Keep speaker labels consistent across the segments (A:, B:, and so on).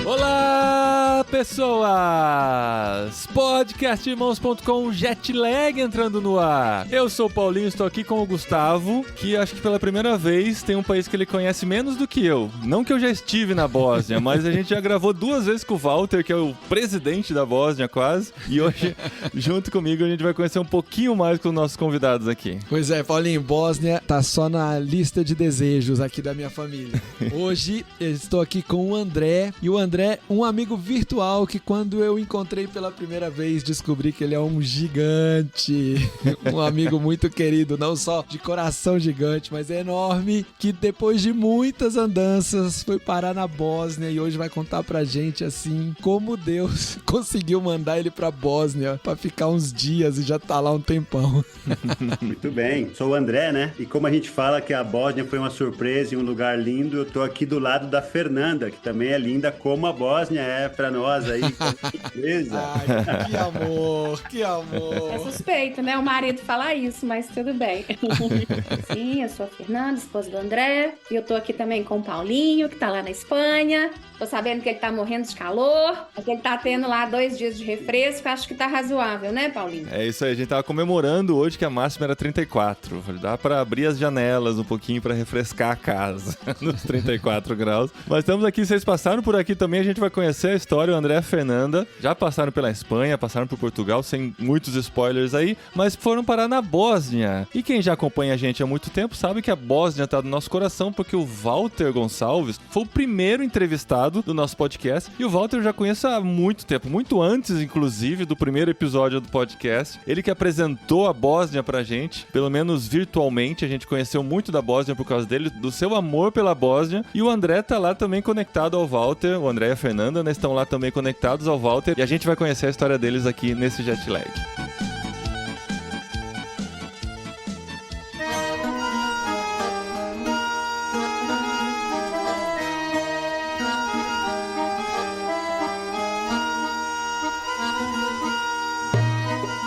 A: Olá, pessoas! Podcastirmãos.com Jetlag entrando no ar. Eu sou o Paulinho, estou aqui com o Gustavo, que acho que pela primeira vez tem um país que ele conhece menos do que eu. Não que eu já estive na Bósnia, mas a gente já gravou 2 vezes com o Walter, que é o presidente da Bósnia quase. E hoje, junto comigo, a gente vai conhecer um pouquinho mais com os nossos convidados aqui.
B: Pois é, Paulinho, Bósnia tá só na lista de desejos aqui da minha família. Hoje eu estou aqui com o André, e o André, um amigo virtual que quando eu encontrei pela primeira vez, descobri que ele é um gigante, um amigo muito querido, não só de coração gigante, mas é enorme, que depois de muitas andanças foi parar na Bósnia e hoje vai contar pra gente, assim, como Deus conseguiu mandar ele pra Bósnia pra ficar uns dias e já tá lá um tempão.
C: Muito bem, sou o André, né? E como a gente fala que a Bósnia foi uma surpresa e um lugar lindo, eu tô aqui do lado da Fernanda, que também é linda como a Bósnia é pra nós aí. Surpresa.
B: Ai, que amor, que amor.
D: É suspeito, né? O marido falar isso, mas tudo bem. Sim, eu sou a Fernanda, esposa do André. E eu tô aqui também com o Paulinho, que tá lá na Espanha. Tô sabendo que ele tá morrendo de calor. Que ele tá tendo lá 2 dias de refresco. Acho que tá razoável, né, Paulinho?
A: É isso aí, a gente tava comemorando hoje que a máxima era 34. Dá pra abrir as janelas um pouquinho pra refrescar a casa nos 34 graus. Mas estamos aqui, vocês passaram por aqui também, a gente vai conhecer a história. O André e a Fernanda já passaram pela Espanha, passaram por Portugal, sem muitos spoilers aí, mas foram parar na Bósnia. E quem já acompanha a gente há muito tempo sabe que a Bósnia tá no nosso coração, porque o Walter Gonçalves foi o primeiro entrevistado do nosso podcast, e o Walter eu já conheço há muito tempo, muito antes, inclusive, do primeiro episódio do podcast. Ele que apresentou a Bósnia pra gente, pelo menos virtualmente, a gente conheceu muito da Bósnia por causa dele, do seu amor pela Bósnia, e o André tá lá também conectado ao Walter, o André e a Fernanda, né, estão lá também conectados ao Walter, e a gente vai conhecer a história deles aqui nesse Jetlag.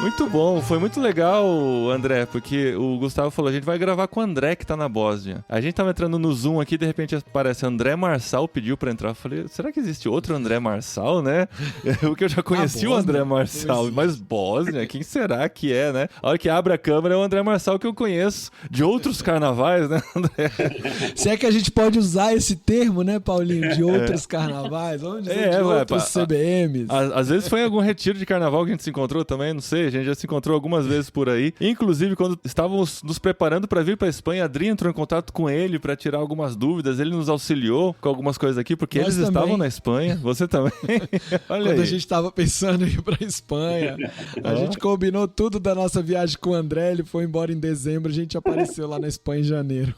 A: Muito bom, foi muito legal, André, porque o Gustavo falou, a gente vai gravar com o André que tá na Bósnia. A gente tava entrando no Zoom aqui, de repente aparece André Marçal, pediu pra entrar. Eu falei, será que existe outro André Marçal, né? Porque eu já conheci o André Marçal, mas Bósnia, quem será que é, né? A hora que abre a câmera é o André Marçal que eu conheço de outros carnavais, né, André?
B: Se é que a gente pode usar esse termo, né, Paulinho, de outros carnavais, vamos dizer, de outros CBMs.
A: Às vezes foi em algum retiro de carnaval que a gente se encontrou também, não sei, a gente já se encontrou algumas vezes por aí. Inclusive, quando estávamos nos preparando para vir para a Espanha, a Adri entrou em contato com ele para tirar algumas dúvidas. Ele nos auxiliou com algumas coisas aqui, porque eles estavam na Espanha. Você também. Olha
B: quando
A: aí.
B: A gente estava pensando em ir para a Espanha, a gente combinou tudo da nossa viagem com o André. Ele foi embora em dezembro, a gente apareceu lá na Espanha em janeiro.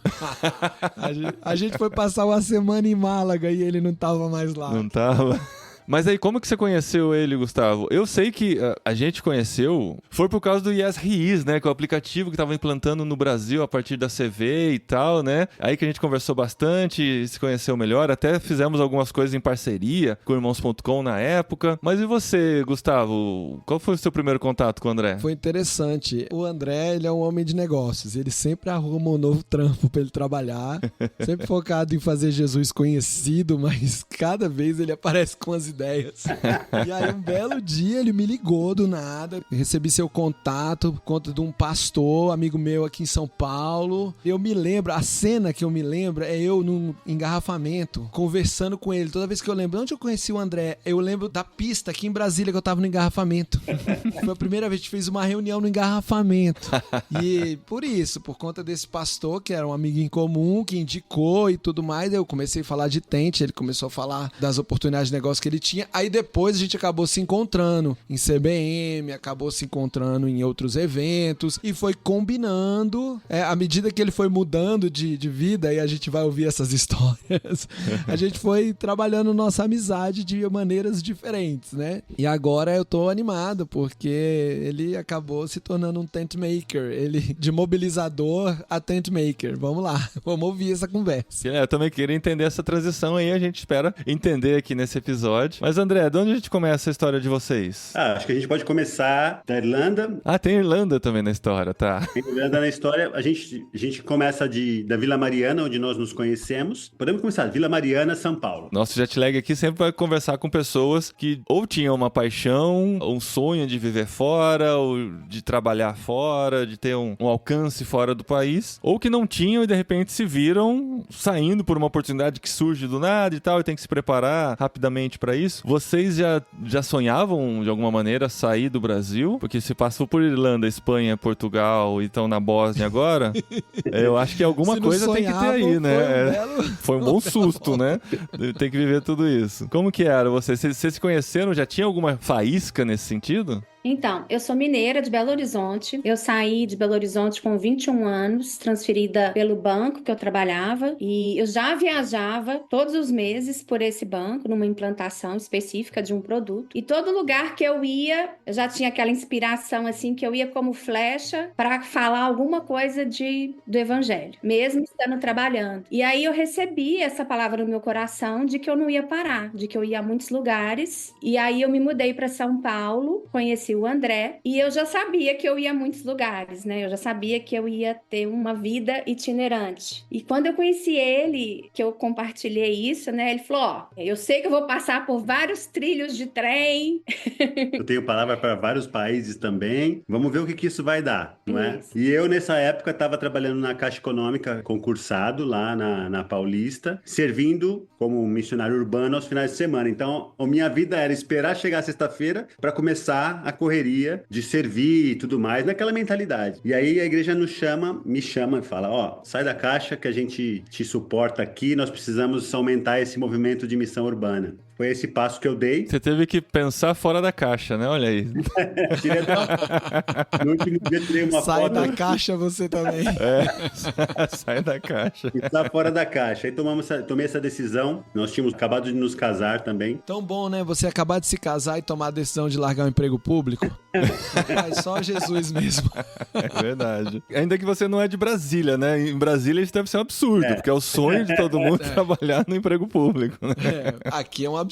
B: A gente foi passar uma semana em Málaga e ele não estava mais lá.
A: Não estava. Mas aí, como que você conheceu ele, Gustavo? Eu sei que a gente conheceu, foi por causa do Yes He Is, né? Que é o aplicativo que tava implantando no Brasil a partir da CV e tal, né? Aí que a gente conversou bastante, se conheceu melhor, até fizemos algumas coisas em parceria com Irmãos.com na época. Mas e você, Gustavo? Qual foi o seu primeiro contato com o André?
B: Foi interessante. O André, ele é um homem de negócios. Ele sempre arruma um novo trampo pra ele trabalhar. Sempre focado em fazer Jesus conhecido, mas cada vez ele aparece com as ideias. E aí um belo dia ele me ligou do nada, eu recebi seu contato por conta de um pastor, amigo meu aqui em São Paulo. Eu me lembro, a cena que eu me lembro é eu num engarrafamento, conversando com ele. Toda vez que eu lembro onde eu conheci o André, eu lembro da pista aqui em Brasília que eu tava no engarrafamento. Foi a primeira vez que a gente fez uma reunião no engarrafamento. E por conta desse pastor, que era um amigo em comum, que indicou e tudo mais, eu comecei a falar de Tente, ele começou a falar das oportunidades de negócio que ele tinha. Aí depois a gente acabou se encontrando em CBM, acabou se encontrando em outros eventos e foi combinando. À medida que ele foi mudando de vida, e a gente vai ouvir essas histórias, a gente foi trabalhando nossa amizade de maneiras diferentes, né? E agora eu tô animado porque ele acabou se tornando um tent maker, ele de mobilizador a tent maker. Vamos lá, vamos ouvir essa conversa.
A: Eu também queria entender essa transição aí, a gente espera entender aqui nesse episódio. Mas André, de onde a gente começa a história de vocês?
C: Acho que a gente pode começar da Irlanda.
A: Ah, tem Irlanda também na história, tá.
C: Tem Irlanda na história. A gente começa da Vila Mariana, onde nós nos conhecemos. Podemos começar, Vila Mariana, São Paulo.
A: Nosso jet lag aqui sempre vai conversar com pessoas que ou tinham uma paixão, um sonho de viver fora, ou de trabalhar fora, de ter um alcance fora do país, ou que não tinham e de repente se viram saindo por uma oportunidade que surge do nada e tal, e tem que se preparar rapidamente para isso. Vocês já sonhavam de alguma maneira sair do Brasil? Porque se passou por Irlanda, Espanha, Portugal e estão na Bósnia agora, eu acho que alguma coisa tem que ter aí, né? Foi um bom susto, né? Tem que viver tudo isso. Como que era vocês? Vocês se conheceram? Já tinha alguma faísca nesse sentido?
D: Então, eu sou mineira de Belo Horizonte. Eu saí de Belo Horizonte com 21 anos, transferida pelo banco que eu trabalhava. E eu já viajava todos os meses por esse banco, numa implantação específica de um produto. E todo lugar que eu ia, eu já tinha aquela inspiração, assim, que eu ia como flecha para falar alguma coisa do evangelho, mesmo estando trabalhando. E aí eu recebi essa palavra no meu coração de que eu não ia parar, de que eu ia a muitos lugares. E aí eu me mudei para São Paulo, conheci o André, e eu já sabia que eu ia a muitos lugares, né? Eu já sabia que eu ia ter uma vida itinerante. E quando eu conheci ele, que eu compartilhei isso, né? Ele falou, ó, eu sei que eu vou passar por vários trilhos de trem.
C: Eu tenho palavra para vários países também. Vamos ver o que isso vai dar, não é?
D: Isso.
C: E eu, nessa época, estava trabalhando na Caixa Econômica, concursado lá na Paulista, servindo como missionário urbano aos finais de semana. Então, a minha vida era esperar chegar sexta-feira para começar a correria de servir e tudo mais, naquela mentalidade. E aí a igreja me chama e fala, ó, sai da caixa que a gente te suporta aqui, nós precisamos aumentar esse movimento de missão urbana. Foi esse passo que eu dei.
A: Você teve que pensar fora da caixa, né? Olha aí.
C: No último dia tirei uma
B: Sai
C: foto.
B: da caixa você também.
A: Sai da caixa.
C: Está fora da caixa. Aí tomei essa decisão. Nós tínhamos acabado de nos casar também.
B: Tão bom, né? Você acabar de se casar e tomar a decisão de largar o emprego público. Mas só Jesus mesmo.
A: É verdade. Ainda que você não é de Brasília, né? Em Brasília isso deve ser um absurdo, porque é o sonho de todo mundo trabalhar no emprego público, né?
B: Aqui é um absurdo.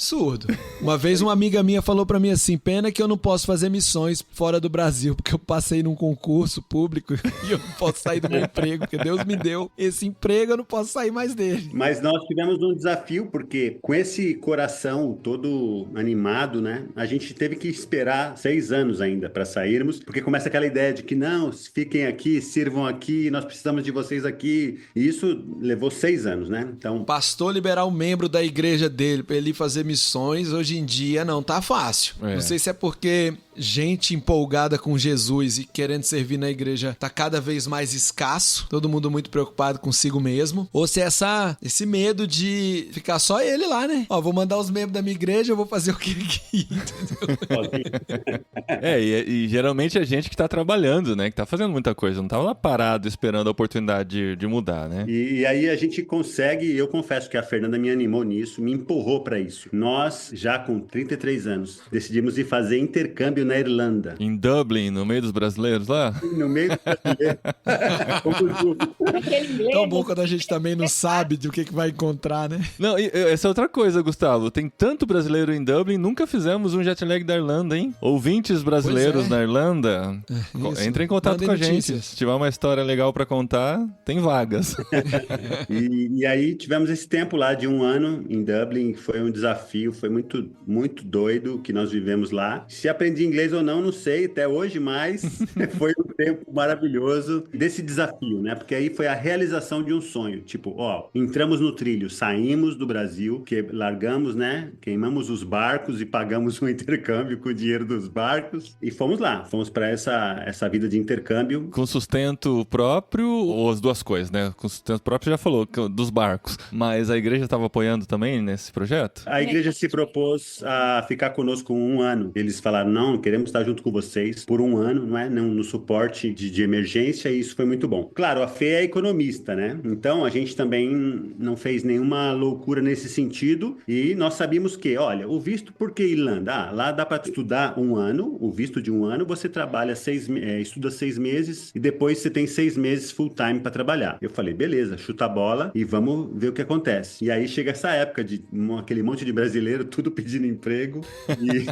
B: Uma vez uma amiga minha falou pra mim assim, pena que eu não posso fazer missões fora do Brasil, porque eu passei num concurso público e eu não posso sair do meu emprego, porque Deus me deu esse emprego, eu não posso sair mais dele.
C: Mas nós tivemos um desafio, porque com esse coração todo animado, né? A gente teve que esperar 6 anos ainda para sairmos, porque começa aquela ideia de que não, fiquem aqui, sirvam aqui, nós precisamos de vocês aqui. E isso levou 6 anos, né? Então,
B: O pastor liberar um membro da igreja dele pra ele ir fazer missões, hoje em dia não tá fácil. Não sei se é porque gente empolgada com Jesus e querendo servir na igreja tá cada vez mais escasso, todo mundo muito preocupado consigo mesmo, ou se é esse medo de ficar só ele lá, né? Ó, vou mandar os membros da minha igreja, eu vou fazer o que aqui, entendeu?
A: E geralmente é gente que tá trabalhando, né? Que tá fazendo muita coisa, não tava lá parado esperando a oportunidade de mudar, né?
C: E aí a gente consegue, eu confesso que a Fernanda me animou nisso, me empurrou para isso. Nós, já com 33 anos, decidimos ir fazer intercâmbio na Irlanda.
A: Em Dublin, no meio dos brasileiros lá?
C: No meio do brasileiro.
B: Tão bom quando a gente também não sabe do que vai encontrar, né?
A: Não, essa é outra coisa, Gustavo. Tem tanto brasileiro em Dublin, nunca fizemos um jet lag da Irlanda, hein? Ouvintes brasileiros na Irlanda, entre em contato com a gente. Se tiver uma história legal pra contar, tem vagas.
C: E aí tivemos esse tempo lá de 1 ano em Dublin, foi um desafio, foi muito, muito doido que nós vivemos lá. Se aprendi inglês ou não, não sei até hoje, mas foi um tempo maravilhoso desse desafio, né? Porque aí foi a realização de um sonho. Tipo, ó, entramos no trilho, saímos do Brasil, que largamos, né? Queimamos os barcos e pagamos um intercâmbio com o dinheiro dos barcos e fomos lá. Fomos para essa vida de intercâmbio.
A: Com sustento próprio ou as duas coisas, né? Com sustento próprio já falou, dos barcos. Mas a igreja estava apoiando também nesse projeto?
C: A igreja se propôs a ficar conosco 1 ano. Eles falaram, não, queremos estar junto com vocês por 1 ano, não é? No suporte de emergência, e isso foi muito bom. Claro, a Fê é economista, né? Então, a gente também não fez nenhuma loucura nesse sentido e nós sabíamos que, olha, o visto, por que Irlanda? Lá dá para estudar 1 ano, o visto visto de 1 ano, você trabalha estuda 6 meses e depois você tem 6 meses full time para trabalhar. Eu falei, beleza, chuta a bola e vamos ver o que acontece. E aí chega essa época de aquele monte de brasileiro, tudo pedindo emprego e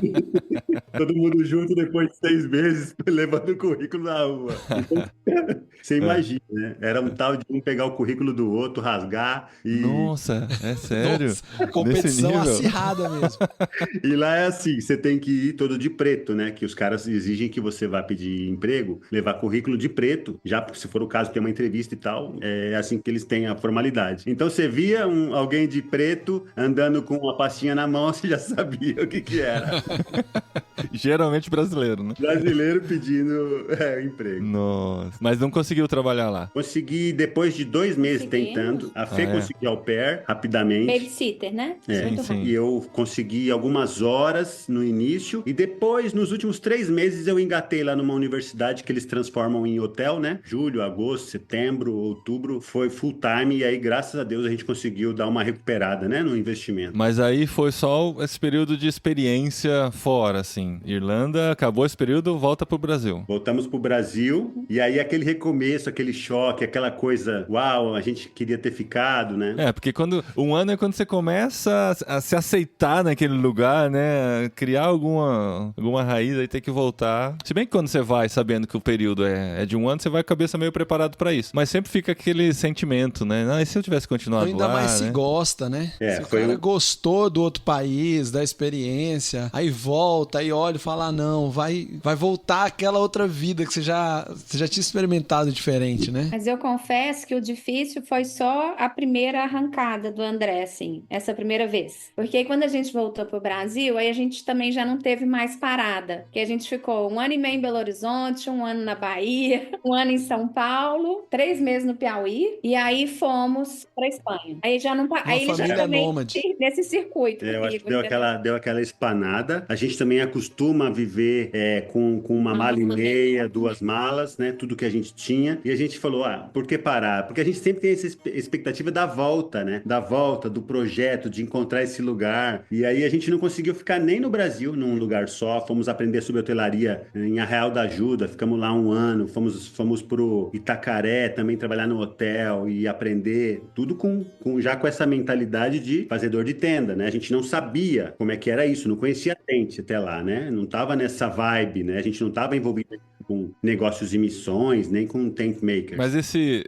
C: todo mundo junto depois de 6 meses, levando o currículo na rua. Então, você imagina, né? Era um tal de um pegar o currículo do outro, rasgar e...
A: Nossa, é sério?
B: Nossa, competição acirrada mesmo.
C: E lá é assim, você tem que ir todo de preto, né? Que os caras exigem que você vá pedir emprego, levar currículo de preto, já se for o caso, tem uma entrevista e tal, é assim que eles têm a formalidade. Então você via alguém de preto andando com uma pastinha na mão, você já sabia o que era.
A: Geralmente brasileiro, né?
C: Brasileiro pedindo emprego.
A: Nossa, mas não conseguiu trabalhar lá.
C: Consegui, depois de 2 meses
D: Conseguimos.
C: tentando, a Fê conseguiu au pair rapidamente.
D: Babysitter, né? Muito
A: sim.
C: E eu consegui algumas horas no início e depois, nos últimos 3 meses, eu engatei lá numa universidade que eles transformam em hotel, né? Julho, agosto, setembro, outubro, foi full time e aí, graças a Deus, a gente conseguiu dar uma recuperada, né? No investimento.
A: Mas aí foi só esse período de experiência fora, assim. Irlanda, acabou esse período, volta pro Brasil.
C: Voltamos pro Brasil e aí aquele recomeço, aquele choque, aquela coisa, uau, a gente queria ter ficado, né?
A: É, porque um ano é quando você começa a se aceitar naquele lugar, né? Criar alguma raiz, aí ter que voltar. Se bem que quando você vai sabendo que o período é de 1 ano, você vai com a cabeça meio preparado pra isso. Mas sempre fica aquele sentimento, né? Ah, e se eu tivesse continuado
B: Ainda
A: lá,
B: mais
A: né?
B: se gosta, né?
C: É,
B: se o
C: foi
B: cara gostou do outro país, da experiência, aí volta, aí olha e fala, não, vai voltar aquela outra vida que você já tinha experimentado diferente, né?
D: Mas eu confesso que o difícil foi só a primeira arrancada do André, assim, essa primeira vez. Porque aí quando a gente voltou pro Brasil, aí a gente também já não teve mais parada. Porque a gente ficou 1 ano e meio em Belo Horizonte, 1 ano na Bahia, 1 ano em São Paulo, 3 meses no Piauí, e aí fomos pra Espanha. Aí já não... Aí ele já
B: família
D: também
B: nômade.
D: nesse circuito.
C: Eu acho que
D: comigo, entendeu?
C: deu aquela espanada. A gente também acostuma a viver com uma mala e meia, 2 malas, né? Tudo que a gente tinha. E a gente falou, por que parar? Porque a gente sempre tem essa expectativa da volta, né? Da volta, do projeto, de encontrar esse lugar. E aí a gente não conseguiu ficar nem no Brasil, num lugar só. Fomos aprender sobre hotelaria em Arraial da Ajuda. Ficamos lá 1 ano. Fomos pro Itacaré também trabalhar no hotel e aprender. Tudo já com essa mentalidade de fazedor de tenda, né? A gente não sabia como é que era isso, não conhecia tente até lá, né? Não tava nessa vibe, né? A gente não tava envolvido com negócios e missões, nem com tent makers.
A: Mas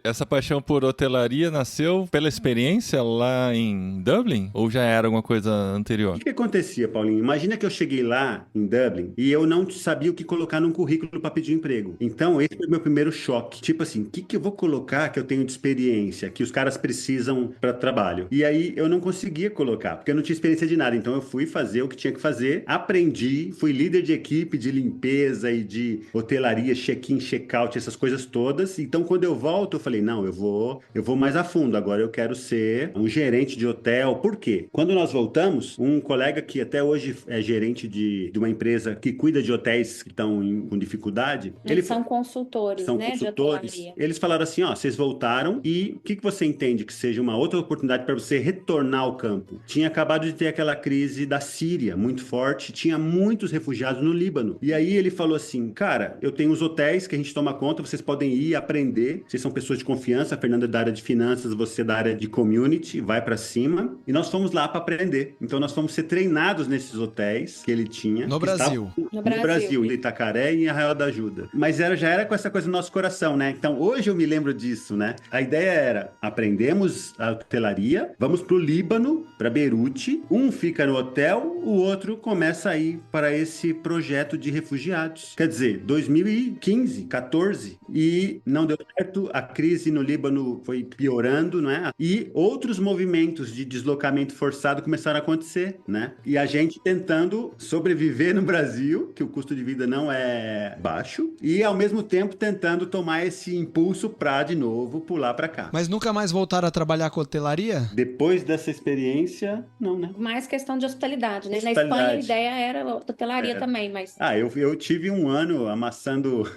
A: essa paixão por hotelaria nasceu pela experiência lá em Dublin? Ou já era alguma coisa anterior?
C: O que acontecia, Paulinho? Imagina que eu cheguei lá em Dublin e eu não sabia o que colocar num currículo para pedir um emprego. Então, esse foi o meu primeiro choque. Tipo assim, o que eu vou colocar que eu tenho de experiência, que os caras precisam para trabalho? E aí eu não conseguia colocar, porque eu não tinha experiência de nada. Então eu fui fazer o que tinha que fazer, aprendi, fui líder de equipe de limpeza e de hotelaria, check-in, check-out, essas coisas todas. Então, quando eu volto, eu falei, não, eu vou mais a fundo. Agora eu quero ser um gerente de hotel. Por quê? Quando nós voltamos, um colega que até hoje é gerente de uma empresa que cuida de hotéis que estão com dificuldade,
D: Eles são consultores, né, de hotelaria.
C: eles falaram assim, vocês voltaram e o que você entende que seja uma outra oportunidade para você retornar ao campo? Tinha acabado de ter aquela crise da Síria, muito forte, tinha muitos refugiados no Líbano. E aí ele falou assim, cara, eu tenho os hotéis que a gente toma conta, vocês podem ir aprender, vocês são pessoas de confiança, a Fernanda é da área de finanças, você da área de community, vai pra cima, e nós fomos lá para aprender. Então nós fomos ser treinados nesses hotéis que ele tinha.
B: No Brasil.
C: No Brasil, em Itacaré e em Arraial da Ajuda. Mas já era com essa coisa no nosso coração, né? Então hoje eu me lembro disso, né? A ideia era, aprendemos a hotelaria, vamos pro Líbano, para Beirute, um fica no hotel, o outro começa a ir para esse projeto de refugiados. Quer dizer, 2015, 14, e não deu certo, a crise no Líbano foi piorando, né? E outros movimentos de deslocamento forçado começaram a acontecer, né? E a gente tentando sobreviver no Brasil, que o custo de vida não é baixo, e ao mesmo tempo tentando tomar esse impulso para de novo pular para cá.
B: Mas nunca mais voltaram a trabalhar com hotelaria?
C: Depois dessa experiência, não, né?
D: Mais questão de hospitalidade, né?
C: Hospitalidade.
D: Na Espanha a ideia era hotelaria também, mas...
C: Eu tive 1 ano amassando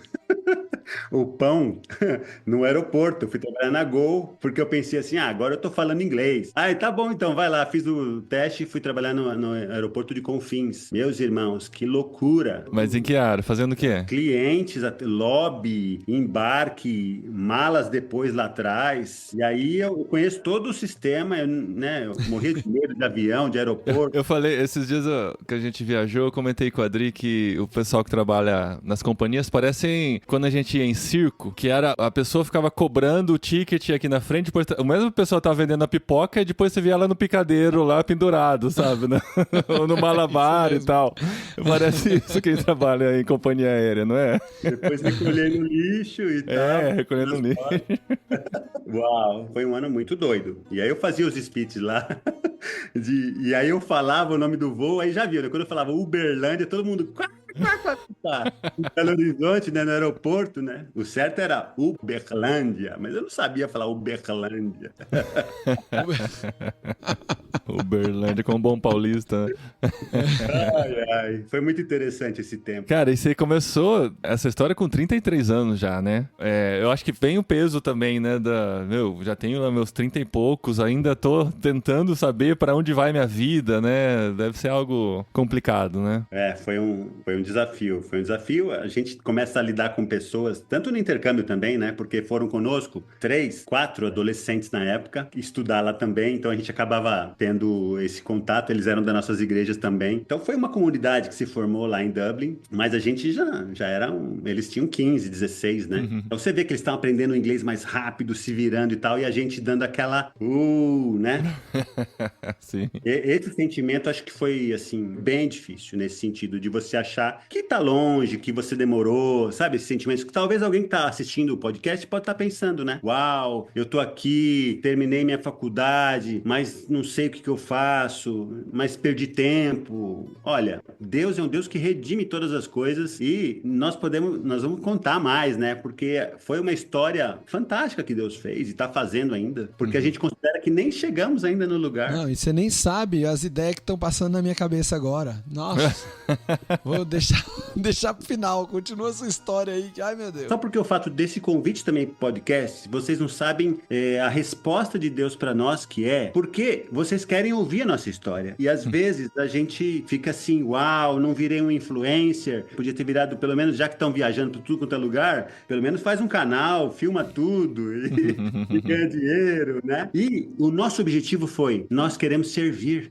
C: o pão no aeroporto. Eu fui trabalhar na Gol, porque eu pensei assim, agora eu tô falando inglês. Tá bom, então, vai lá. Fiz o teste e fui trabalhar no aeroporto de Confins. Meus irmãos, que loucura.
A: Mas em que área? Fazendo o quê?
C: Clientes, lobby, embarque, malas depois lá atrás. E aí eu conheço todo o sistema, né? Eu morri de medo de avião, de aeroporto.
A: Eu falei, esses dias que a gente viajou, eu comentei com a Adri que o pessoal que trabalha nas companhias parecem quando a gente ia em circo, que era a pessoa ficava cobrando o ticket aqui na frente, depois o mesmo pessoal tava vendendo a pipoca e depois você via ela no picadeiro lá pendurado, sabe? Ou no malabar e tal. Parece isso quem trabalha em companhia aérea, não é?
C: Depois recolhendo lixo e tal.
A: Recolhendo lixo.
C: Uau, foi um ano muito doido. E aí eu fazia os speeches lá. E aí eu falava o nome do voo, aí já viu, né? Quando eu falava Uberlândia, todo mundo... Em Belo Horizonte, né? No aeroporto, né? O certo era Uberlândia, mas eu não sabia falar Uberlândia.
A: Uberlândia com um bom paulista, né?
C: Ai. Foi muito interessante esse tempo.
A: Cara, e você começou essa história com 33 anos já, né? Eu acho que vem o peso também, né? Já tenho lá meus 30 e poucos, ainda tô tentando saber para onde vai minha vida, né? Deve ser algo complicado, né?
C: Foi um desafio. Foi um desafio. A gente começa a lidar com pessoas, tanto no intercâmbio também, né? Porque foram conosco 3, 4 adolescentes na época, estudar lá também, então a gente acabava tendo esse contato, eles eram das nossas igrejas também. Então foi uma comunidade que se formou lá em Dublin, mas a gente já era eles tinham 15, 16, né?
A: Uhum.
C: Então você vê que eles estavam aprendendo o inglês mais rápido, se virando e tal, e a gente dando aquela, né?
A: Sim.
C: Esse sentimento acho que foi, assim, bem difícil nesse sentido, de você achar que tá longe, que você demorou, sabe? Esse sentimento que talvez alguém que tá assistindo o podcast pode estar pensando, né? Uau, eu tô aqui, terminei minha faculdade, mas não sei o que eu faço, mas perdi tempo. Olha, Deus é um Deus que redime todas as coisas e nós vamos contar mais, né? Porque foi uma história fantástica que Deus fez e tá fazendo ainda, porque a gente considera que nem chegamos ainda no lugar.
B: Não, e você nem sabe as ideias que estão passando na minha cabeça agora. Nossa, vou deixar pro final. Continua essa história aí. Ai, meu Deus.
C: Só porque o fato desse convite também pro podcast, vocês não sabem a resposta de Deus pra nós, que é porque vocês querem ouvir a nossa história. E às vezes a gente fica assim, uau, não virei um influencer. Podia ter virado, pelo menos, já que estão viajando por tudo quanto é lugar, pelo menos faz um canal, filma tudo e ganha dinheiro, né? E o nosso objetivo foi, nós queremos servir.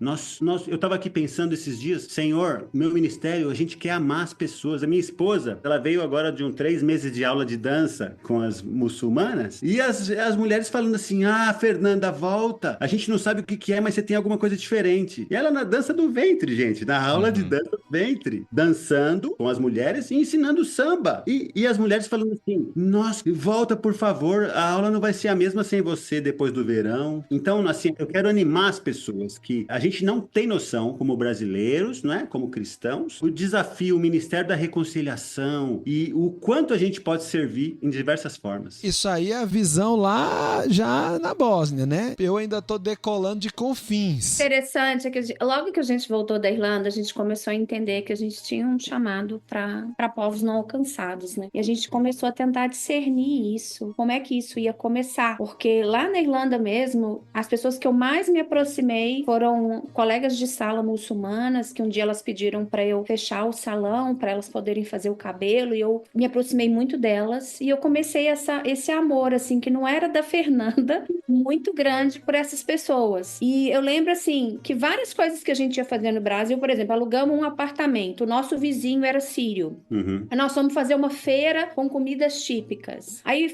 C: Eu tava aqui pensando esses dias, Senhor, meu ministério, a gente quer amar as pessoas. A minha esposa, ela veio agora de 3 meses de aula de dança com as muçulmanas, e as mulheres falando assim, Fernanda, volta. A gente não sabe o que é, mas você tem alguma coisa diferente. E ela na dança do ventre, gente, na aula de dança do ventre, dançando com as mulheres e ensinando samba. E as mulheres falando assim, nossa, volta por favor, a aula não vai ser a mesma sem você depois do verão. Então, assim, eu quero animar as pessoas que a gente não tem noção, como brasileiros, não é? Como cristãos, o desafio, o ministério da reconciliação e o quanto a gente pode servir em diversas formas.
B: Isso aí é a visão lá já na Bósnia, né? Eu ainda tô decolando de Confins.
D: Interessante é que logo que a gente voltou da Irlanda, a gente começou a entender que a gente tinha um chamado para povos não alcançados, né? E a gente começou a tentar discernir isso, como é que isso ia começar, porque lá na Irlanda mesmo, as pessoas que eu mais me aproximei foram colegas de sala muçulmanas, que um dia elas pediram para eu fechar o salão, para elas poderem fazer o cabelo, e eu me aproximei muito delas, e eu comecei esse amor, assim, que não era da Fernanda, muito grande por essas pessoas. E eu lembro, assim, que várias coisas que a gente ia fazer no Brasil, por exemplo, alugamos um apartamento, o nosso vizinho era sírio.
C: Uhum.
D: Nós fomos fazer uma feira com comidas típicas. Aí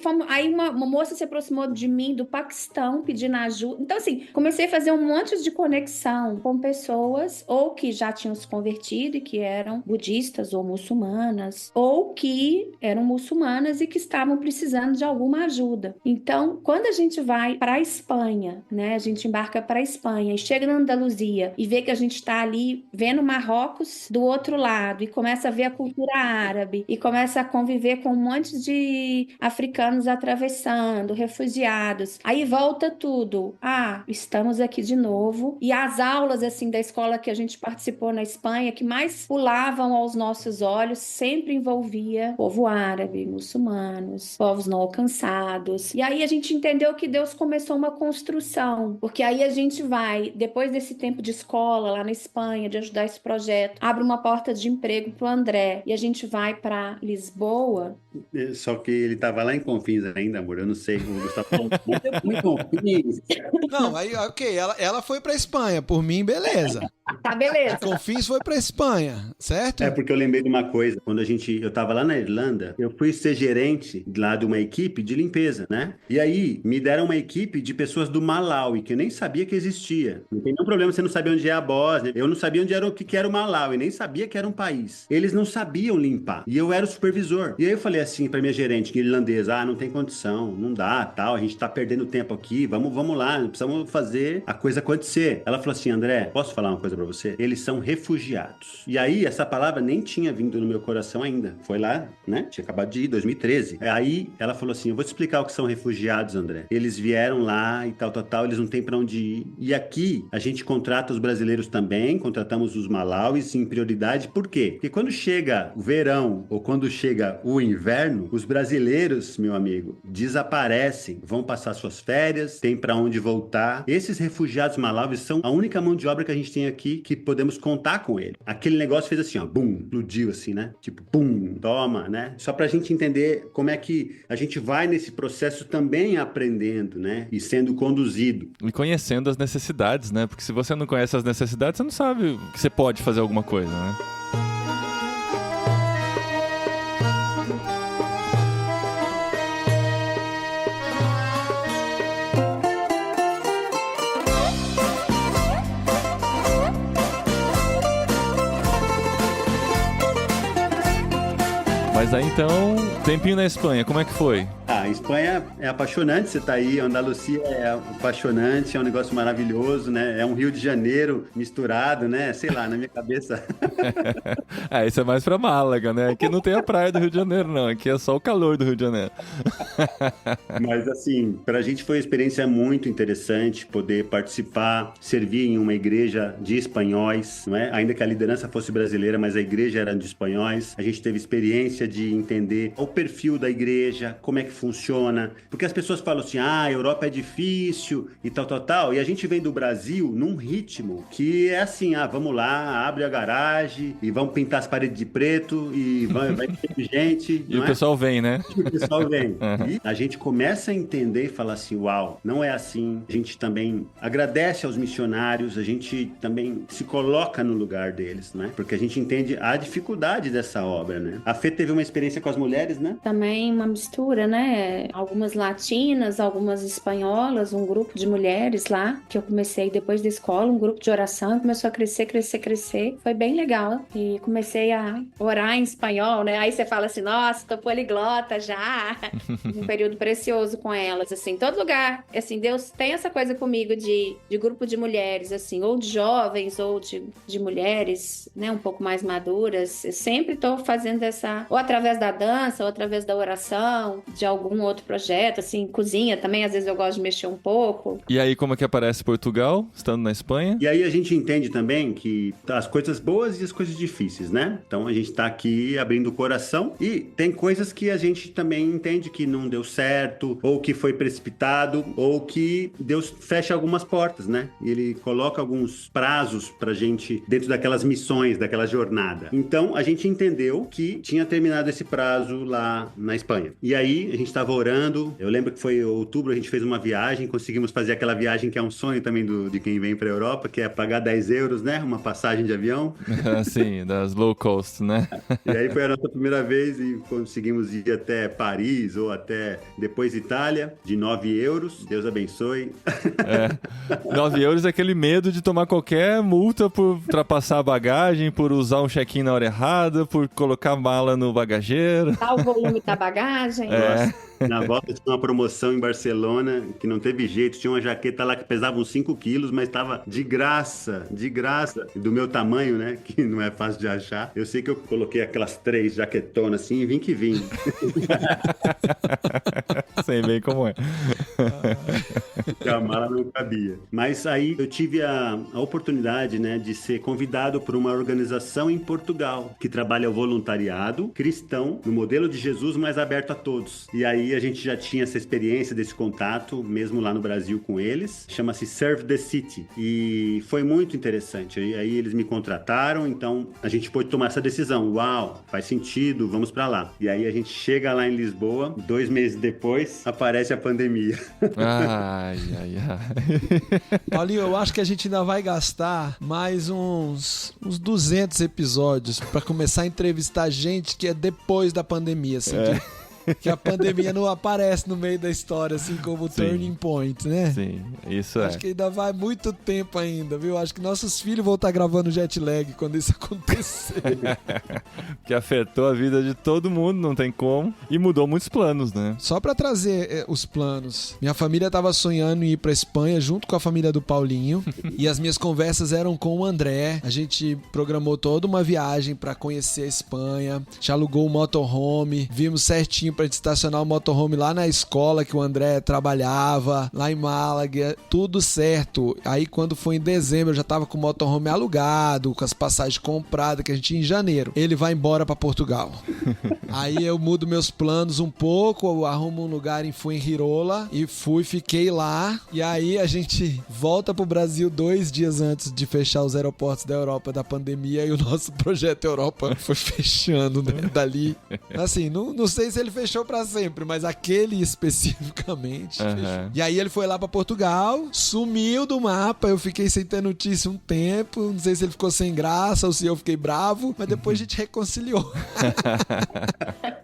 D: uma moça se aproximou de mim do Paquistão pedindo ajuda. Então, assim, comecei a fazer um monte de conexão com pessoas ou que já tinham se convertido e que eram budistas ou muçulmanas, ou que eram muçulmanas e que estavam precisando de alguma ajuda. Então, quando a gente vai para a Espanha, né? A gente embarca para a Espanha e chega na Andaluzia e vê que a gente está ali vendo Marrocos do outro lado e começa a ver a cultura árabe e começa a conviver com um monte de africanos atravessando, refugiados. Aí volta tudo. Ah, estamos aqui de novo. E as aulas, assim, da escola que a gente participou na Espanha, que mais pulavam aos nossos olhos, sempre envolvia povo árabe, muçulmanos, povos não alcançados. E aí a gente entendeu que Deus começou uma construção, porque aí a gente vai, depois desse tempo de escola lá na Espanha, de ajudar esse projeto, abre uma porta de emprego pro André, e a gente vai para Lisboa.
C: Só que ele tava lá em Confins ainda, amor. Eu não sei. O Gustavo falou muito Confins.
B: Não, aí, ok, ela foi pra Espanha, por mim, beleza.
D: Tá, beleza.
B: Confins foi pra Espanha, certo?
C: É porque eu lembrei de uma coisa. Quando eu tava lá na Irlanda, eu fui ser gerente lá de uma equipe de limpeza, né? E aí me deram uma equipe de pessoas do Malawi, que eu nem sabia que existia. Não tem nenhum problema você não saber onde é a Bósnia. Eu não sabia onde era o que era o Malawi, nem sabia que era um país. Eles não sabiam limpar. E eu era o supervisor. E aí eu falei assim pra minha gerente irlandesa: não tem condição, não dá, tal, a gente tá perdendo tempo aqui, vamos lá, precisamos fazer a coisa acontecer. Ela falou assim: André, posso falar uma coisa pra você? Eles são refugiados. E aí, essa palavra nem tinha vindo no meu coração ainda. Foi lá, né? Tinha acabado de ir, 2013. Aí, ela falou assim: eu vou te explicar o que são refugiados, André. Eles vieram lá e tal, eles não têm pra onde ir. E aqui, a gente contrata os brasileiros também, contratamos os malauis em prioridade. Por quê? Porque quando chega o verão ou quando chega o inverno, os brasileiros, meu amigo, desaparecem, vão passar suas férias, tem pra onde voltar. Esses refugiados malauis são a única mão de obra que a gente tem aqui que podemos contar com ele. Aquele negócio fez assim, ó, bum, explodiu assim, né? Tipo, bum, toma, né? Só pra gente entender como é que a gente vai nesse processo também aprendendo, né? E sendo conduzido.
A: E conhecendo as necessidades, né? Porque se você não conhece as necessidades, você não sabe que você pode fazer alguma coisa, né? Mas aí então, tempinho na Espanha, como é que foi?
C: A Espanha é apaixonante, você tá aí, a Andalucia é apaixonante, é um negócio maravilhoso, né? É um Rio de Janeiro misturado, né? Sei lá, na minha cabeça.
A: Isso é mais pra Málaga, né? Aqui não tem a praia do Rio de Janeiro, não. Aqui é só o calor do Rio de Janeiro.
C: Mas assim, pra gente foi uma experiência muito interessante poder participar, servir em uma igreja de espanhóis, não é? Ainda que a liderança fosse brasileira, mas a igreja era de espanhóis. A gente teve experiência de entender o perfil da igreja, como é que funciona, porque as pessoas falam assim, a Europa é difícil e tal, e a gente vem do Brasil num ritmo que é assim, vamos lá, abre a garagem e vamos pintar as paredes de preto e vai ter gente.
A: E o pessoal vem, né?
C: E o pessoal vem. E a gente começa a entender e falar assim, uau, não é assim. A gente também agradece aos missionários, a gente também se coloca no lugar deles, né? Porque a gente entende a dificuldade dessa obra, né? A Fê teve uma experiência com as mulheres, né?
D: Também uma mistura, né? Algumas latinas, algumas espanholas, um grupo de mulheres lá, que eu comecei depois da escola, um grupo de oração, começou a crescer. Foi bem legal. E comecei a orar em espanhol, né? Aí você fala assim, nossa, tô poliglota já. Um período precioso com elas, assim. Em todo lugar, assim, Deus tem essa coisa comigo de grupo de mulheres, assim, ou de jovens, ou de mulheres, né? Um pouco mais maduras. Eu sempre tô fazendo essa, ou através da dança, ou através da oração, de algum outro projeto, assim, cozinha também, às vezes eu gosto de mexer um pouco.
A: E aí, como é que aparece Portugal, estando na Espanha?
C: E aí a gente entende também que as coisas boas e as coisas difíceis, né? Então a gente tá aqui abrindo o coração e tem coisas que a gente também entende que não deu certo, ou que foi precipitado, ou que Deus fecha algumas portas, né? E Ele coloca alguns prazos pra gente dentro daquelas missões, daquela jornada. Então a gente entendeu que tinha terminado esse prazo lá na Espanha. E aí a gente tava orando, eu lembro que foi em outubro, a gente fez uma viagem, conseguimos fazer aquela viagem que é um sonho também de quem vem pra Europa, que é pagar 10 euros, né? Uma passagem de avião.
A: Sim, das low cost, né?
C: E aí foi a nossa primeira vez e conseguimos ir até Paris ou até depois Itália, de 9 euros. Deus abençoe.
A: 9 euros é aquele medo de tomar qualquer multa por ultrapassar a bagagem, por usar um check-in na hora errada, por colocar mala no bagageiro.
D: Tá o volume da bagagem.
C: Na volta tinha uma promoção em Barcelona que não teve jeito. Tinha uma jaqueta lá que pesava uns 5 quilos, mas tava de graça. Do meu tamanho, né? Que não é fácil de achar. Eu sei que eu coloquei aquelas 3 jaquetonas assim e vim que vim.
A: Sei bem como é.
C: Que a mala não cabia. Mas aí eu tive a oportunidade, né, de ser convidado por uma organização em Portugal que trabalha o voluntariado cristão no modelo de Jesus, mas aberto a todos. E aí a gente já tinha essa experiência desse contato, mesmo lá no Brasil com eles. Chama-se Serve the City. E foi muito interessante. E aí eles me contrataram, então a gente pôde tomar essa decisão. Uau, faz sentido, vamos pra lá. E aí a gente chega lá em Lisboa, 2 meses depois, aparece a pandemia.
A: Ai.
B: Paulinho, eu acho que a gente ainda vai gastar mais uns 200 episódios pra começar a entrevistar gente que é depois da pandemia, assim, que a pandemia não aparece no meio da história, assim, como turning point, né?
A: Sim, isso
B: Acho que ainda vai muito tempo ainda, viu? Acho que nossos filhos vão estar gravando jet lag quando isso acontecer.
A: Que afetou a vida de todo mundo, não tem como. E mudou muitos planos, né?
B: Só pra trazer os planos. Minha família tava sonhando em ir pra Espanha junto com a família do Paulinho. E as minhas conversas eram com o André. A gente programou toda uma viagem pra conhecer a Espanha. Já alugou um motorhome. Vimos certinho pra gente estacionar o motorhome lá na escola que o André trabalhava, lá em Málaga, tudo certo. Aí quando foi em dezembro, eu já tava com o motorhome alugado, com as passagens compradas, que a gente ia em janeiro. Ele vai embora pra Portugal. Aí eu mudo meus planos um pouco, eu arrumo um lugar em Fuengirola e fiquei lá. E aí a gente volta pro Brasil 2 dias antes de fechar os aeroportos da Europa da pandemia e o nosso projeto Europa foi fechando, né, dali. Assim, não sei se ele fechou pra sempre, mas aquele especificamente fechou. E aí ele foi lá pra Portugal, sumiu do mapa, eu fiquei sem ter notícia um tempo, não sei se ele ficou sem graça ou se eu fiquei bravo, mas depois a gente reconciliou.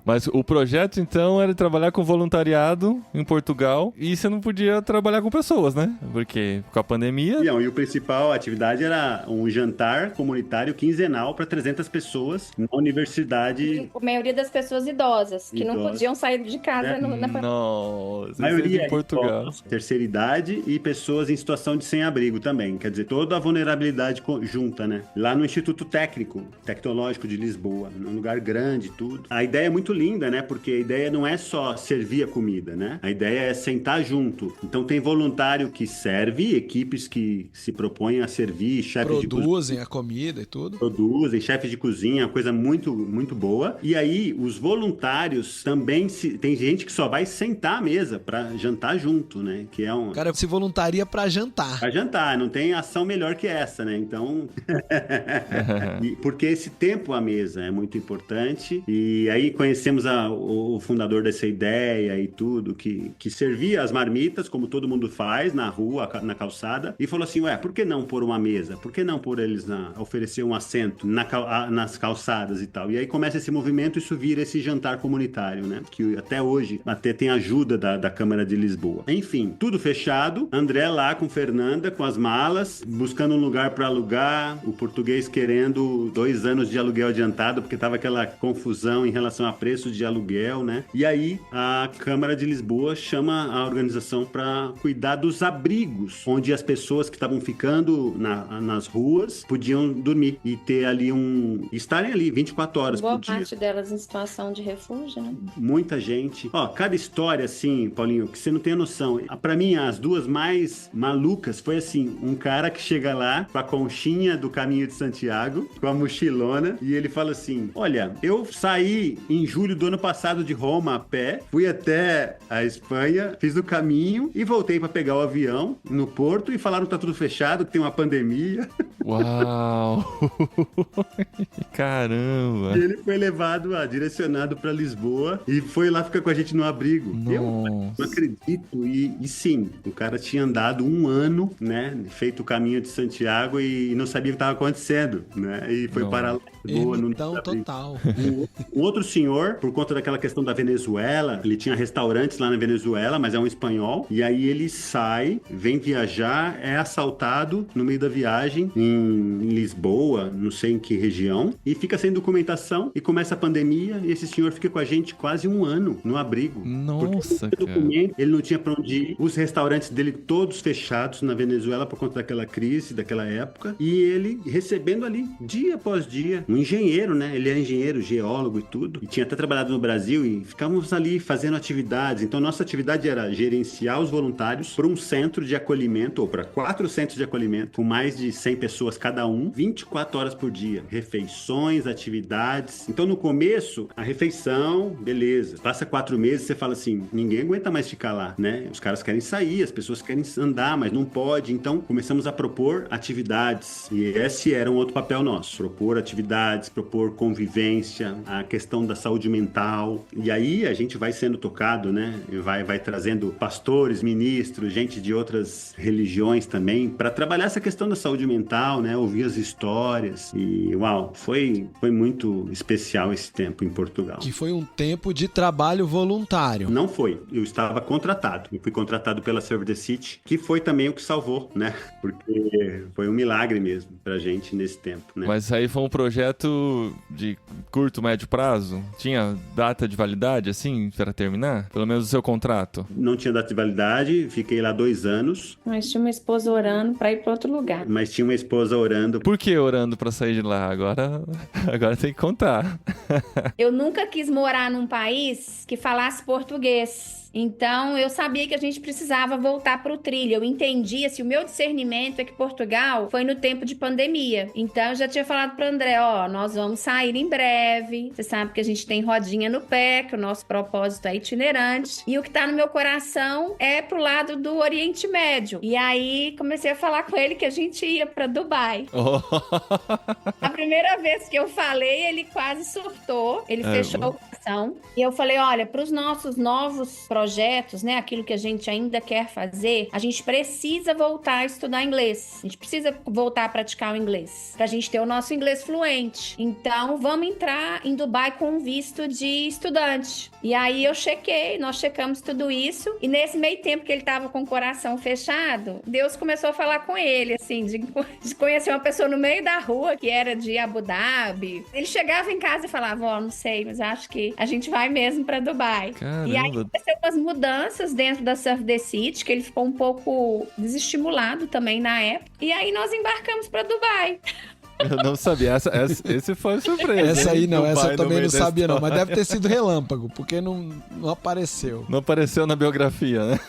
A: Mas o projeto, então, era trabalhar com voluntariado em Portugal e você não podia trabalhar com pessoas, né? Porque com a pandemia...
C: E o principal atividade era um jantar comunitário quinzenal para 300 pessoas na universidade.
D: A maioria das pessoas idosas, que não podiam sair de casa na pandemia.
A: Nossa,
C: A maioria
A: em Portugal.
C: Terceira idade e pessoas em situação de sem-abrigo também. Quer dizer, toda a vulnerabilidade junta, né? Lá no Instituto Tecnológico de Lisboa, num lugar grande, tudo. A ideia é muito linda, né? Porque a ideia não é só servir a comida, né? A ideia é sentar junto. Então tem voluntário que serve, equipes que se propõem a servir, chefes de cozinha.
B: Produzem a comida e tudo.
C: Produzem, chefes de cozinha, coisa muito, muito boa. E aí, os voluntários também, tem gente que só vai sentar à mesa pra jantar junto, né? Que é um...
B: O cara se voluntaria pra jantar.
C: Pra jantar, não tem ação melhor que essa, né? Então... Porque esse tempo à mesa é muito importante. E aí conhecemos o fundador dessa ideia e tudo, que servia as marmitas, como todo mundo faz, na rua, na calçada, e falou assim, por que não pôr uma mesa? Por que não pôr eles oferecer um assento nas calçadas e tal? E aí começa esse movimento, isso vira esse jantar comunitário, né? Que até hoje até tem ajuda da Câmara de Lisboa. Enfim, tudo fechado, André lá com Fernanda, com as malas, buscando um lugar para alugar, o português querendo 2 anos de aluguel adiantado, porque tava aquela confusão em relação a preço de aluguel, né? E aí a Câmara de Lisboa chama a organização para cuidar dos abrigos, onde as pessoas que estavam ficando nas ruas podiam dormir e ter ali estarem ali 24 horas por dia.
D: Boa parte delas em situação de refúgio, né?
C: Muita gente. Cada história, assim, Paulinho, que você não tem noção. Pra mim, as 2 mais malucas foi assim, um cara que chega lá com a conchinha do Caminho de Santiago, com a mochilona, e ele fala assim, olha, eu saí em julho do ano passado de Roma a pé, fui até a Espanha, fiz o caminho e voltei pra pegar o avião no porto e falaram que tá tudo fechado, que tem uma pandemia.
A: Uau! Caramba!
C: E ele foi direcionado pra Lisboa e foi lá ficar com a gente no abrigo.
A: Nossa.
C: Eu não acredito. E sim, o cara tinha andado 1 ano, né? Feito o Caminho de Santiago e não sabia o que estava acontecendo, né? E foi parar lá Boa, não
B: Então,
C: dá pra brincar.
B: total.
C: Um outro senhor, por conta daquela questão da Venezuela, ele tinha restaurantes lá na Venezuela, mas é um espanhol, e aí ele sai, vem viajar, é assaltado no meio da viagem em Lisboa, não sei em que região, e fica sem documentação, e começa a pandemia, e esse senhor fica com a gente quase um ano no abrigo.
A: Nossa,
C: Porque
A: cara.
C: documento, ele não tinha pra onde ir, os restaurantes dele todos fechados na Venezuela por conta daquela crise, daquela época, e ele recebendo ali, dia após dia, um engenheiro, né? Ele era engenheiro, geólogo e tudo, e tinha até trabalhado no Brasil, e ficávamos ali fazendo atividades. Então, nossa atividade era gerenciar os voluntários para um centro de acolhimento, ou para 4 centros de acolhimento, com mais de 100 pessoas cada um, 24 horas por dia. Refeições, atividades. Então, no começo, a refeição, beleza. Passa 4 meses, você fala assim, ninguém aguenta mais ficar lá, né? Os caras querem sair, as pessoas querem andar, mas não pode. Então, começamos a propor atividades. E esse era um outro papel nosso. Propor atividades, propor convivência, a questão da saúde mental. E aí, a gente vai sendo tocado, né? Vai trazendo pastores, ministros, gente de outras religiões também, para trabalhar essa questão da saúde mental, né? Ouvir as histórias. E, uau, foi muito especial esse tempo em Portugal.
B: Que foi um tempo de trabalho voluntário.
C: Não foi. Eu estava contratado. Eu fui contratado pela Serve the City, que foi também o que salvou, né? Porque foi um milagre mesmo pra gente nesse tempo, né?
A: Mas aí foi um projeto de curto, médio prazo? Tinha data de validade, assim, para terminar? Pelo menos o seu contrato?
C: Não tinha data de validade, fiquei lá 2 anos,
D: Mas tinha uma esposa orando pra ir pra outro lugar.
C: mas tinha uma esposa orando.
A: Por que orando pra sair de lá? Agora tem que contar.
D: Eu nunca quis morar num país que falasse português. Então, eu sabia que a gente precisava voltar para o trilho. Eu entendia, o meu discernimento é que Portugal foi no tempo de pandemia. Então, eu já tinha falado para André, nós vamos sair em breve. Você sabe que a gente tem rodinha no pé, que o nosso propósito é itinerante. E o que tá no meu coração é pro lado do Oriente Médio. E aí, comecei a falar com ele que a gente ia para Dubai. A primeira vez que eu falei, ele quase surtou. Ele fechou o coração. E eu falei, olha, para os nossos novos projetos, né, aquilo que a gente ainda quer fazer, a gente precisa voltar a estudar inglês. A gente precisa voltar a praticar o inglês, pra gente ter o nosso inglês fluente. Então, vamos entrar em Dubai com um visto de estudante. E aí nós checamos tudo isso, e nesse meio tempo que ele tava com o coração fechado, Deus começou a falar com ele, assim, de conhecer uma pessoa no meio da rua, que era de Abu Dhabi. Ele chegava em casa e falava, não sei, mas acho que a gente vai mesmo pra Dubai.
A: Caramba.
D: E aí aconteceu umas mudanças dentro da Surf the City, que ele ficou um pouco desestimulado também na época. E aí nós embarcamos pra Dubai.
A: Eu não sabia. Esse foi surpresa.
B: Essa aí não,
A: Dubai
B: essa eu
A: no
B: também
A: meio
B: não
A: da
B: sabia não,
A: história.
B: mas deve ter sido relâmpago, porque não apareceu.
A: Não apareceu na biografia, né?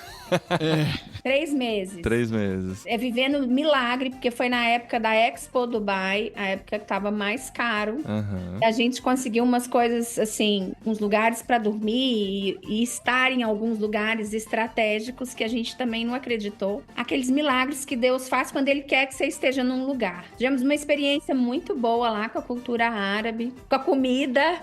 D: 3 meses.
A: 3 meses.
D: É vivendo milagre, porque foi na época da Expo Dubai, a época que tava mais caro.
A: Aham.
D: A gente conseguiu umas coisas, assim, uns lugares pra dormir e estar em alguns lugares estratégicos que a gente também não acreditou. Aqueles milagres que Deus faz quando Ele quer que você esteja num lugar. Tivemos uma experiência muito boa lá com a cultura árabe, com a comida.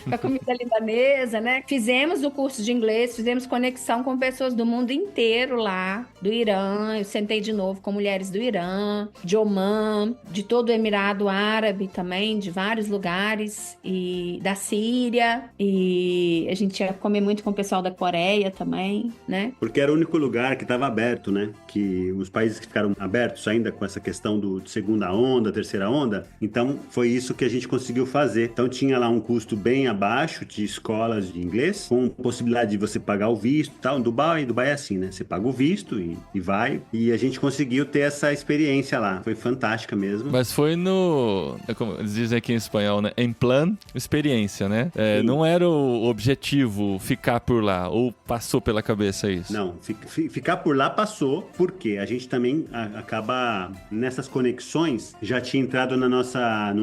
D: Com a comida libanesa, né? Fizemos o curso de inglês, fizemos conexão com pessoas do mundo inteiro lá, do Irã. Eu sentei de novo com mulheres do Irã, de Omã, de todo o Emirado Árabe também, de vários lugares, e da Síria. E a gente ia comer muito com o pessoal da Coreia também, né?
C: Porque era o único lugar que estava aberto, né? Que os países que ficaram abertos ainda com essa questão de segunda onda, terceira onda, então foi isso que a gente conseguiu fazer. Então tinha lá um custo bem abaixo de escolas de inglês, com possibilidade de você pagar o visto e tal. Dubai é assim, né? Você paga o visto e vai. E a gente conseguiu ter essa experiência lá. Foi fantástica mesmo.
A: Mas foi como eles dizem aqui em espanhol, né? Em plan, experiência, né? Não era o objetivo ficar por lá, ou passou pela cabeça isso?
C: Não, ficar por lá passou, porque a gente também acaba, nessas conexões, já tinha entrado no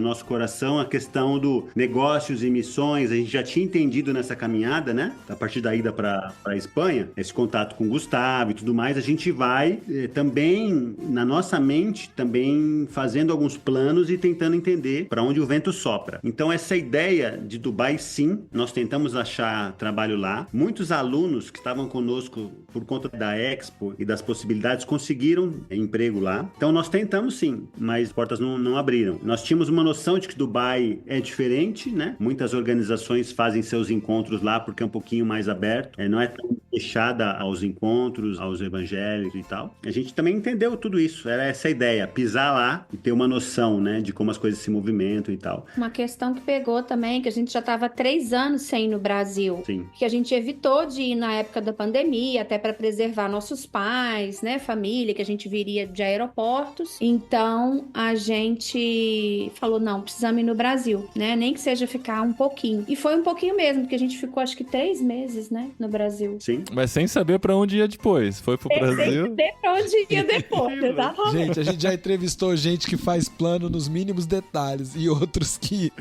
C: nosso coração a questão do negócios e missões missões, a gente já tinha entendido nessa caminhada, né? A partir da ida para a Espanha, esse contato com o Gustavo e tudo mais, a gente vai também, na nossa mente, também fazendo alguns planos e tentando entender para onde o vento sopra. Então, essa ideia de Dubai, sim, nós tentamos achar trabalho lá. Muitos alunos que estavam conosco por conta da Expo e das possibilidades conseguiram emprego lá. Então, nós tentamos sim, mas as portas não abriram. Nós tínhamos uma noção de que Dubai é diferente, né? Muitas organizações fazem seus encontros lá porque é um pouquinho mais aberto, não é tão fechada aos encontros, aos evangélicos e tal. A gente também entendeu tudo isso, era essa ideia, pisar lá e ter uma noção, né, de como as coisas se movimentam e tal.
D: Uma questão que pegou também, que a gente já estava 3 anos sem ir no Brasil,
C: Sim.
D: que a gente evitou de ir na época da pandemia, até para preservar nossos pais, né, família, que a gente viria de aeroportos. Então, a gente falou, não, precisamos ir no Brasil, né, nem que seja ficar um pouquinho. E foi um pouquinho mesmo, porque a gente ficou acho que 3 meses, né, no Brasil.
C: Sim.
A: Mas sem saber pra onde ia depois. Foi pro Brasil.
D: Sem saber pra onde ia depois, exatamente.
B: Gente, a gente já entrevistou gente que faz plano nos mínimos detalhes e outros que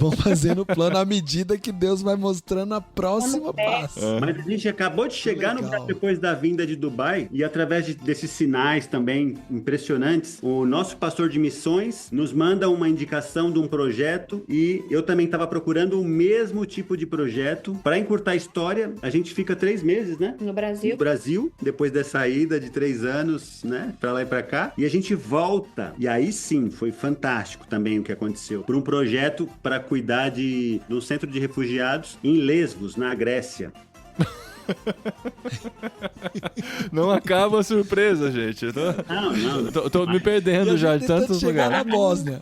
B: vão fazendo plano à medida que Deus vai mostrando a próxima passo.
C: Mas a gente acabou de chegar no Brasil depois da vinda de Dubai e através desses sinais também impressionantes, o nosso pastor de missões nos manda uma indicação de um projeto e eu também estava procurando o mesmo tipo de projeto. Para encurtar a história, a gente fica 3 meses, né?
D: No Brasil.
C: No Brasil, depois dessa ida de 3 anos, né? Pra lá e pra cá. E a gente volta. E aí sim, foi fantástico também o que aconteceu. Por um projeto para cuidar de um centro de refugiados em Lesbos, na Grécia.
A: Não acaba a surpresa, gente.
C: Não.
A: Tô me perdendo já de tantos lugares.
B: Na Bósnia.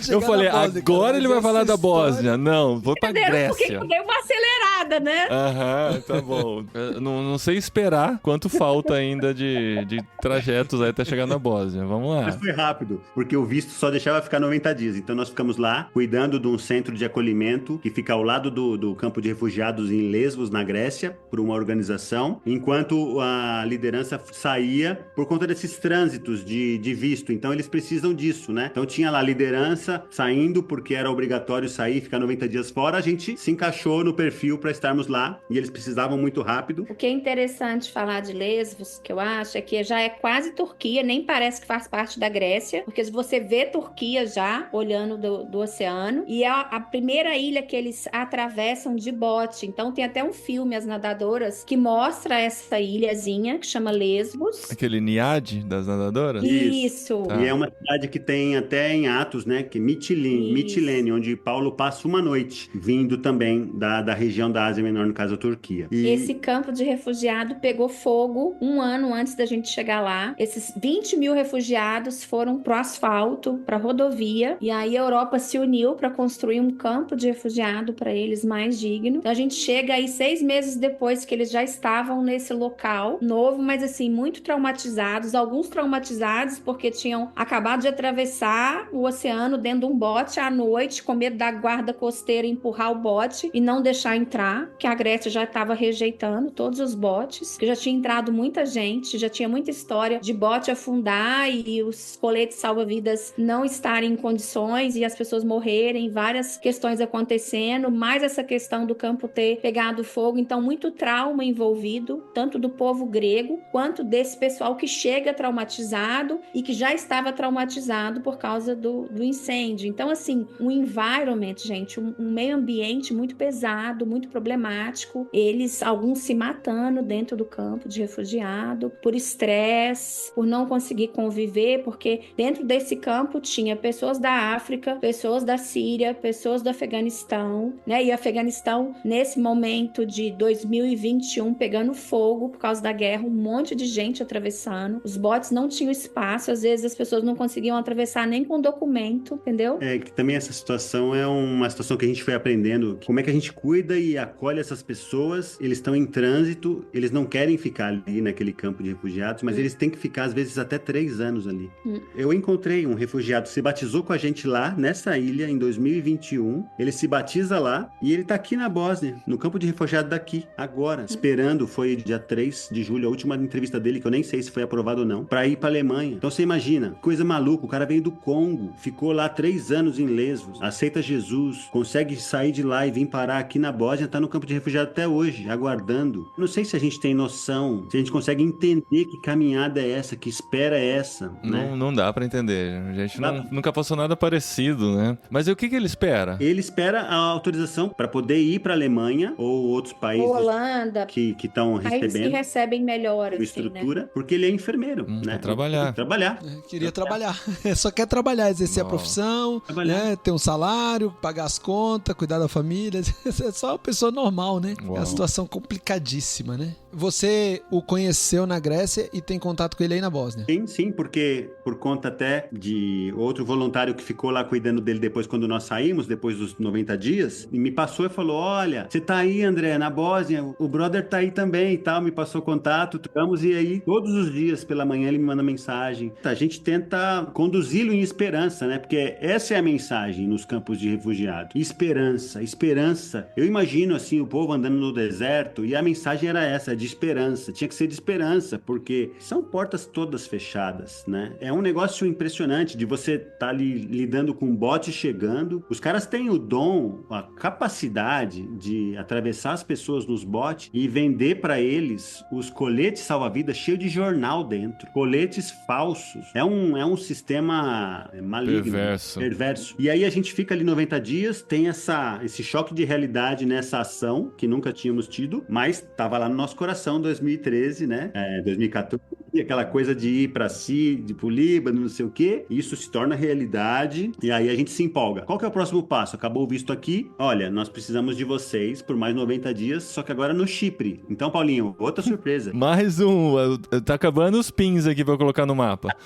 A: Eu falei, agora ele vai falar da Bósnia. Não, vou pra
D: Entenderam porque
A: Grécia.
D: eu dei uma acelerada, né?
A: Aham, tá bom. Não sei esperar quanto falta ainda de trajetos aí até chegar na Bósnia. Vamos lá.
C: Mas foi rápido, porque o visto só deixava ficar 90 dias. Então nós ficamos lá, cuidando de um centro de acolhimento que fica ao lado do campo de refugiados em Lesbos, na Grécia, por uma organização, enquanto a liderança saía por conta desses trânsitos de visto. Então eles precisam disso, né? Então tinha lá a liderança saindo porque era obrigatório sair, ficar 90 dias fora. A gente se encaixou no perfil para estarmos lá e eles precisavam muito rápido.
D: O que é interessante falar de Lesbos, que eu acho, é que já é quase Turquia, nem parece que faz parte da Grécia, porque você vê Turquia já olhando do oceano, e é a primeira ilha que eles atravessam de bote. Então tem até um filme, As Nadadoras, que mostra essa ilhazinha que chama Lesbos.
A: Aquele Niade das nadadoras?
D: Isso.
A: Tá.
C: E é uma cidade que tem até em Atos, né? Que é Mitilene, onde Paulo passa uma noite, vindo também da região da Ásia Menor, no caso a Turquia. E
D: Esse campo de refugiado pegou fogo 1 ano antes da gente chegar lá. Esses 20 mil refugiados foram pro asfalto, pra rodovia, e aí a Europa se uniu para construir um campo de refugiado para eles mais digno. Então a gente chega aí 6 meses depois que eles já estavam nesse local novo, mas assim, muito traumatizados, alguns traumatizados porque tinham acabado de atravessar o oceano dentro de um bote à noite, com medo da guarda costeira empurrar o bote e não deixar entrar, que a Grécia já estava rejeitando todos os botes, que já tinha entrado muita gente, já tinha muita história de bote afundar e os coletes salva-vidas não estarem em condições e as pessoas morrerem, várias questões acontecendo, mais essa questão do campo ter pegado fogo, então muito trauma envolvido, tanto do povo grego, quanto desse pessoal que chega traumatizado e que já estava traumatizado por causa do incêndio. Então, assim, um environment, gente, um meio ambiente muito pesado, muito problemático. Eles, alguns se matando dentro do campo de refugiado, por estresse, por não conseguir conviver, porque dentro desse campo tinha pessoas da África, pessoas da Síria, pessoas do Afeganistão, né? E Afeganistão, nesse momento de 2021, pegando fogo por causa da guerra, um monte de gente atravessando. Os botes não tinham espaço, às vezes as pessoas não conseguiam atravessar nem com documento, entendeu?
C: É que também essa situação é uma situação que a gente foi aprendendo, como é que a gente cuida e acolhe essas pessoas. Eles estão em trânsito, eles não querem ficar ali naquele campo de refugiados, mas eles têm que ficar às vezes até 3 anos ali. Eu encontrei um refugiado que se batizou com a gente lá nessa ilha em 2021. Ele se batiza lá e ele tá aqui na Bósnia, no campo de refugiado daqui, agora, esperando, foi dia 3 de julho, a última entrevista dele, que eu nem sei se foi aprovado ou não, pra ir pra Alemanha. Então você imagina, coisa maluca, o cara veio do Congo, ficou lá 3 anos em Lesbos, aceita Jesus, consegue sair de lá e vir parar aqui na Bósnia, tá no campo de refugiado até hoje, aguardando. Não sei se a gente tem noção, se a gente consegue entender que caminhada é essa, que espera é essa, né?
A: Não dá pra entender. A gente nunca passou nada parecido, né? Mas e o que ele espera?
C: Ele espera a autorização para poder ir para a Alemanha ou outros países
D: Holanda,
C: que estão
D: países que
C: recebendo
D: recebem melhor, assim,
C: estrutura, porque ele é enfermeiro, né?
A: Pra trabalhar.
B: Queria trabalhar. Só quer trabalhar, exercer a profissão, né? Ter um salário, pagar as contas, cuidar da família. É só uma pessoa normal, né? É uma situação complicadíssima, né? Você o conheceu na Grécia e tem contato com ele aí na Bósnia?
C: Sim, porque por conta até de outro voluntário que ficou lá cuidando dele depois quando nós saímos, depois dos 90 dias, e me passou e falou, olha, você tá aí, André, na Bósnia, o brother tá aí também e tal, me passou contato, trocamos, e aí todos os dias pela manhã ele me manda mensagem. A gente tenta conduzi-lo em esperança, né? Porque essa é a mensagem nos campos de refugiados. Esperança, esperança. Eu imagino assim o povo andando no deserto e a mensagem era essa, de esperança. Tinha que ser de esperança, porque são portas todas fechadas, né? É um negócio impressionante de você estar ali lidando com um bote chegando. Os caras têm o dom, a capacidade de atravessar as pessoas nos botes e vender para eles os coletes salva-vidas cheios de jornal dentro. Coletes falsos. É um sistema maligno. Perverso. E aí a gente fica ali 90 dias, tem esse choque de realidade nessa ação que nunca tínhamos tido, mas estava lá no nosso coração, 2013, né? 2014. Aquela coisa de ir pra de ir pro Líbano, não sei o quê. Isso se torna realidade e aí a gente se empolga. Qual que é o próximo passo? Acabou o visto aqui. Olha, nós precisamos de vocês por mais 90 dias, só que agora no Chipre. Então, Paulinho, outra surpresa.
A: Mais um. Tá acabando os pins aqui pra eu colocar no mapa.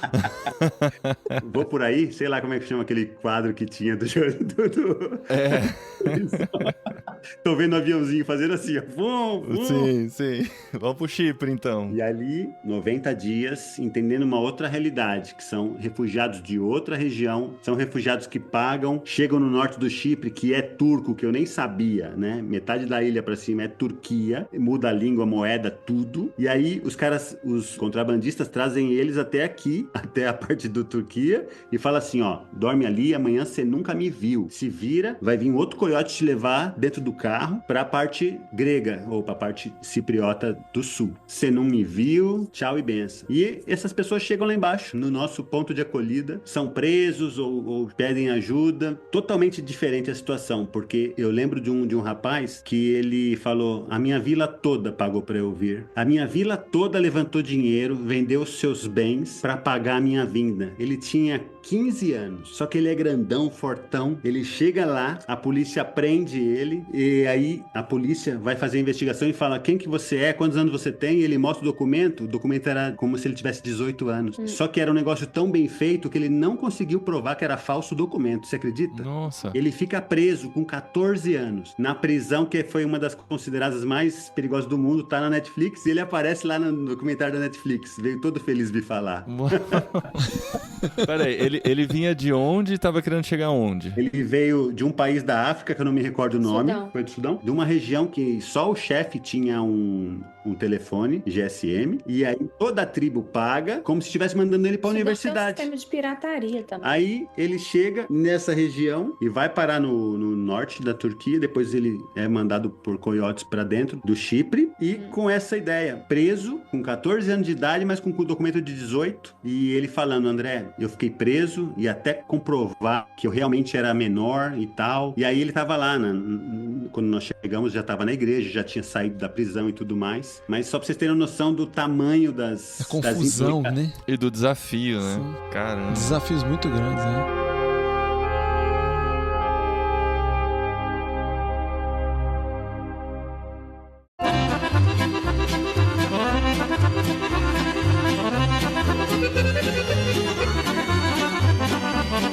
C: Vou por aí, sei lá como é que chama aquele quadro que tinha do... Tô vendo o aviãozinho fazendo assim, ó.
A: Sim. Vamos pro Chipre, então.
C: E ali, 90 dias, entendendo uma outra realidade, que são refugiados de outra região, são refugiados que pagam, chegam no norte do Chipre, que é turco, que eu nem sabia, né? Metade da ilha pra cima é Turquia, muda a língua, a moeda, tudo. E aí, os contrabandistas trazem eles até aqui, até a parte do Turquia, e fala assim, ó, dorme ali, amanhã você nunca me viu. Se vira, vai vir outro coiote te levar dentro do carro pra parte grega, ou pra parte cipriota do sul. Você não me viu, tchau e benção. E essas pessoas chegam lá embaixo, no nosso ponto de acolhida, são presos ou pedem ajuda. Totalmente diferente a situação, porque eu lembro de um rapaz que ele falou, a minha vila toda pagou pra eu vir. A minha vila toda levantou dinheiro, vendeu seus bens pra pagar a minha vinda. Ele tinha 15 anos, só que ele é grandão, fortão. Ele chega lá, a polícia prende ele, e aí a polícia vai fazer a investigação e fala, quem que você é, quantos anos você tem, e ele mostra o documento era como se ele tivesse 18 anos. Só que era um negócio tão bem feito que ele não conseguiu provar que era falso o documento, você acredita?
A: Nossa.
C: Ele fica preso com 14 anos, na prisão que foi uma das consideradas mais perigosas do mundo, tá na Netflix, e ele aparece lá no documentário da Netflix, veio todo feliz me falar.
A: Peraí, ele vinha de onde e tava querendo chegar aonde?
C: Ele veio de um país da África, que eu não me recordo o nome.
D: Sudão.
C: Foi do Sudão? De uma região que só o chefe tinha um telefone, GSM, e aí toda a tribo paga, como se estivesse mandando ele pra universidade.
D: Tem um sistema de pirataria também.
C: Aí ele chega nessa região e vai parar no norte da Turquia, depois ele é mandado por coiotes pra dentro do Chipre, e com essa ideia, preso, com 14 anos de idade, mas com o documento de 18, e ele falando, André, eu fiquei preso e até comprovar que eu realmente era menor e tal, e aí ele tava lá, quando nós chegamos, já tava na igreja, já tinha saído da prisão e tudo mais, mas só pra vocês terem noção do tamanho das...
B: A confusão, né?
A: E do desafio, né?
B: Sim.
A: Caramba.
B: Desafios muito grandes, né?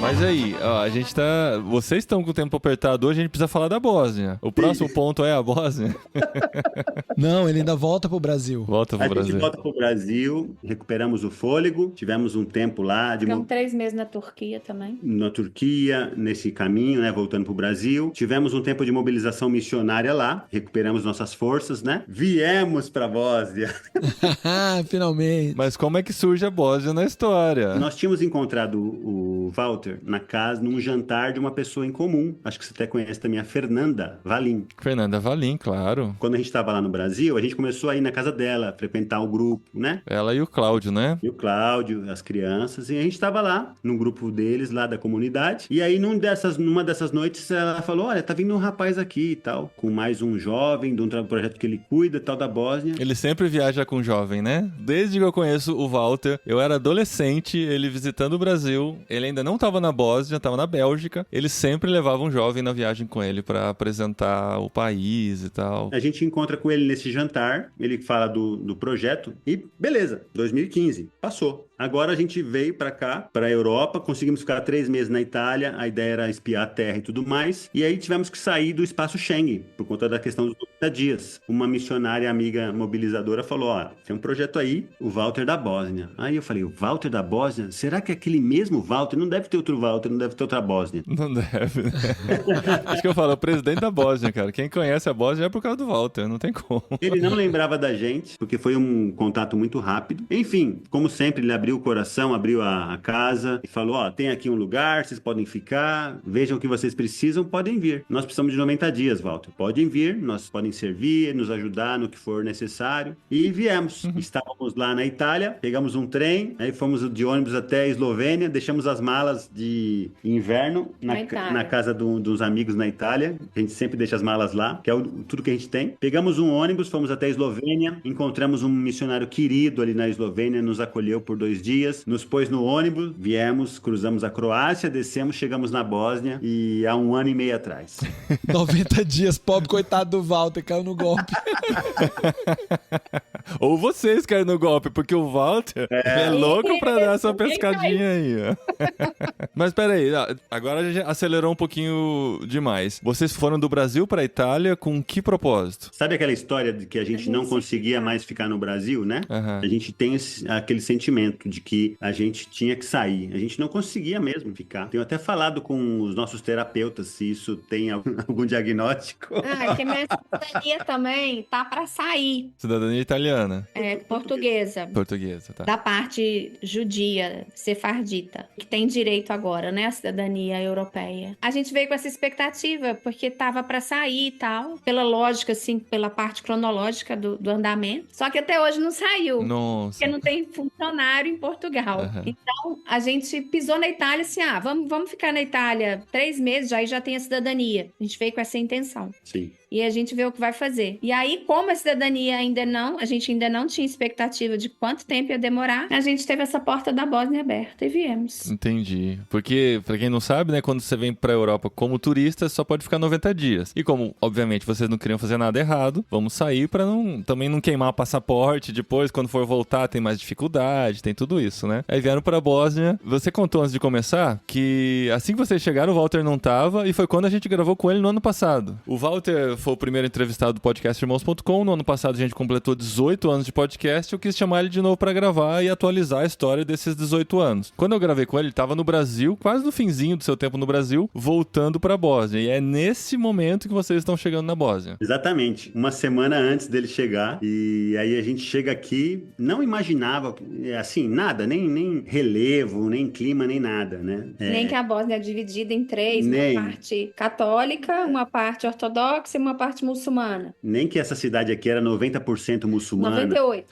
A: Mas aí, ó, a gente tá... Vocês estão com o tempo apertado hoje, a gente precisa falar da Bósnia. O próximo ponto é a Bósnia?
B: Não, ele ainda volta pro Brasil.
A: Volta pro
C: A
A: Brasil.
C: gente volta pro Brasil, recuperamos o fôlego, tivemos um tempo lá
D: Ficamos 3 meses na Turquia também.
C: na Turquia, nesse caminho, né, voltando pro Brasil. Tivemos um tempo de mobilização missionária lá, recuperamos nossas forças, né? Viemos pra Bósnia.
B: Finalmente.
A: Mas como é que surge a Bósnia na história?
C: Nós tínhamos encontrado o Walter na casa, num jantar de uma pessoa em comum. Acho que você até conhece também a Fernanda Valim.
A: Fernanda Valim, claro.
C: Quando a gente estava lá no Brasil, a gente começou a ir na casa dela, frequentar o grupo, né?
A: Ela e o Cláudio, né?
C: E o Cláudio, as crianças, e a gente estava lá, num grupo deles, lá da comunidade. E aí, numa dessas noites, ela falou: olha, tá vindo um rapaz aqui e tal, com mais um jovem, de um projeto que ele cuida, tal, da Bósnia.
A: Ele sempre viaja com jovem, né? Desde que eu conheço o Walter, eu era adolescente, ele visitando o Brasil, ele ainda não tava na Bósnia, tava na Bélgica, ele sempre levava um jovem na viagem com ele pra apresentar o país e tal.
C: A gente encontra com ele nesse jantar, ele fala do projeto e beleza, 2015, passou. Agora a gente veio pra cá, pra Europa, conseguimos ficar 3 meses na Itália, a ideia era espiar a terra e tudo mais, e aí tivemos que sair do espaço Schengen, por conta da questão dos 90 dias. Uma missionária amiga mobilizadora falou: ó, tem um projeto aí, o Walter da Bósnia. Aí eu falei: o Walter da Bósnia? Será que é aquele mesmo Walter? Não deve ter outro Walter, não deve ter outra Bósnia.
A: Não deve, né? Acho que eu falo, o presidente da Bósnia, cara. Quem conhece a Bósnia é por causa do Walter, não tem como.
C: Ele não lembrava da gente, porque foi um contato muito rápido. Enfim, como sempre, ele abriu o coração, abriu a casa e falou: ó, tem aqui um lugar, vocês podem ficar, vejam o que vocês precisam, podem vir. Nós precisamos de 90 dias, Walter. Podem vir, nós podem servir, nos ajudar no que for necessário. E viemos. Estávamos lá na Itália, pegamos um trem, aí fomos de ônibus até a Eslovênia, deixamos as malas de inverno na casa dos amigos na Itália. A gente sempre deixa as malas lá, que é tudo que a gente tem. Pegamos um ônibus, fomos até a Eslovênia, encontramos um missionário querido ali na Eslovênia, nos acolheu por 2 dias, nos pôs no ônibus, viemos, cruzamos a Croácia, descemos, chegamos na Bósnia e há 1 ano e meio atrás.
B: 90 dias, pobre coitado do Walter, caiu no golpe.
A: Ou vocês caíram no golpe, porque o Walter é louco pra dar essa pescadinha aí, ó. Mas peraí, agora a gente acelerou um pouquinho demais. Vocês foram do Brasil pra Itália com que propósito?
C: Sabe aquela história de que a gente não conseguia mais ficar no Brasil, né?
A: Uhum.
C: A gente tem aquele sentimento de que a gente tinha que sair. A gente não conseguia mesmo ficar. Tenho até falado com os nossos terapeutas se isso tem algum diagnóstico.
D: Que minha cidadania também tá pra sair.
A: Cidadania italiana.
D: É, portuguesa.
A: Portuguesa, tá.
D: Da parte judia, sefardita, que tem direito agora, né, à cidadania europeia. A gente veio com essa expectativa, porque tava pra sair e tal, pela lógica, assim, pela parte cronológica do andamento. Só que até hoje não saiu.
A: Nossa.
D: Porque não tem funcionário em Portugal.
A: Uhum.
D: Então, a gente pisou na Itália assim, vamos ficar na Itália 3 meses, aí já tem a cidadania. A gente veio com essa intenção.
C: Sim.
D: E a gente vê o que vai fazer. E aí, como a cidadania a gente ainda não tinha expectativa de quanto tempo ia demorar, a gente teve essa porta da Bósnia aberta e viemos.
A: Entendi. Porque, pra quem não sabe, né, quando você vem pra Europa como turista, só pode ficar 90 dias. E como, obviamente, vocês não queriam fazer nada errado, vamos sair pra também não queimar o passaporte. Depois, quando for voltar, tem mais dificuldade, tem tudo isso, né? Aí vieram pra Bósnia. Você contou antes de começar que assim que vocês chegaram, o Walter não tava, e foi quando a gente gravou com ele no ano passado. O Walter foi o primeiro entrevistado do podcast Irmãos.com. No ano passado a gente completou 18 anos de podcast. Eu quis chamar ele de novo pra gravar e atualizar a história desses 18 anos. Quando eu gravei com ele, ele tava no Brasil, quase no finzinho do seu tempo no Brasil, voltando pra Bósnia. E é nesse momento que vocês estão chegando na Bósnia.
C: Exatamente. Uma semana antes dele chegar. E aí a gente chega aqui, não imaginava, assim, nada, nem relevo, nem clima, nem nada, né?
D: Nem que a Bósnia é dividida em 3,
C: Nem.
D: uma parte católica, uma parte ortodoxa e uma parte muçulmana.
C: Nem que essa cidade aqui era 90% muçulmana.
D: 98.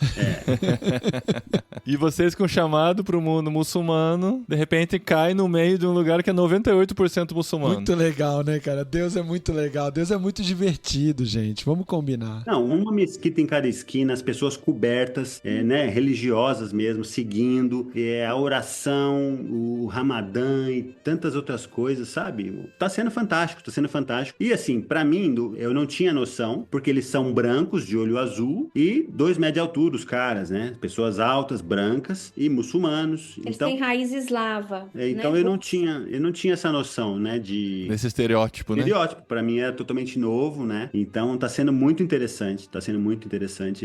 A: E vocês com chamado pro mundo muçulmano, de repente cai no meio de um lugar que é 98% muçulmano.
B: Muito legal, né, cara? Deus é muito legal. Deus é muito divertido, gente. Vamos combinar.
C: Não, uma mesquita em cada esquina, as pessoas cobertas, né, religiosas mesmo, seguindo, a oração, o Ramadã e tantas outras coisas, sabe? Tá sendo fantástico, tá sendo fantástico. E assim, pra mim, eu não tinha noção, porque eles são brancos, de olho azul, e 2 metros de altura, os caras, né? Pessoas altas, brancas e muçulmanos.
D: Eles
C: Então,
D: têm raiz eslava.
C: então
D: né?
C: eu não tinha essa noção, né?
A: Desse estereótipo, né?
C: Estereótipo, para mim é totalmente novo, né? Então tá sendo muito interessante,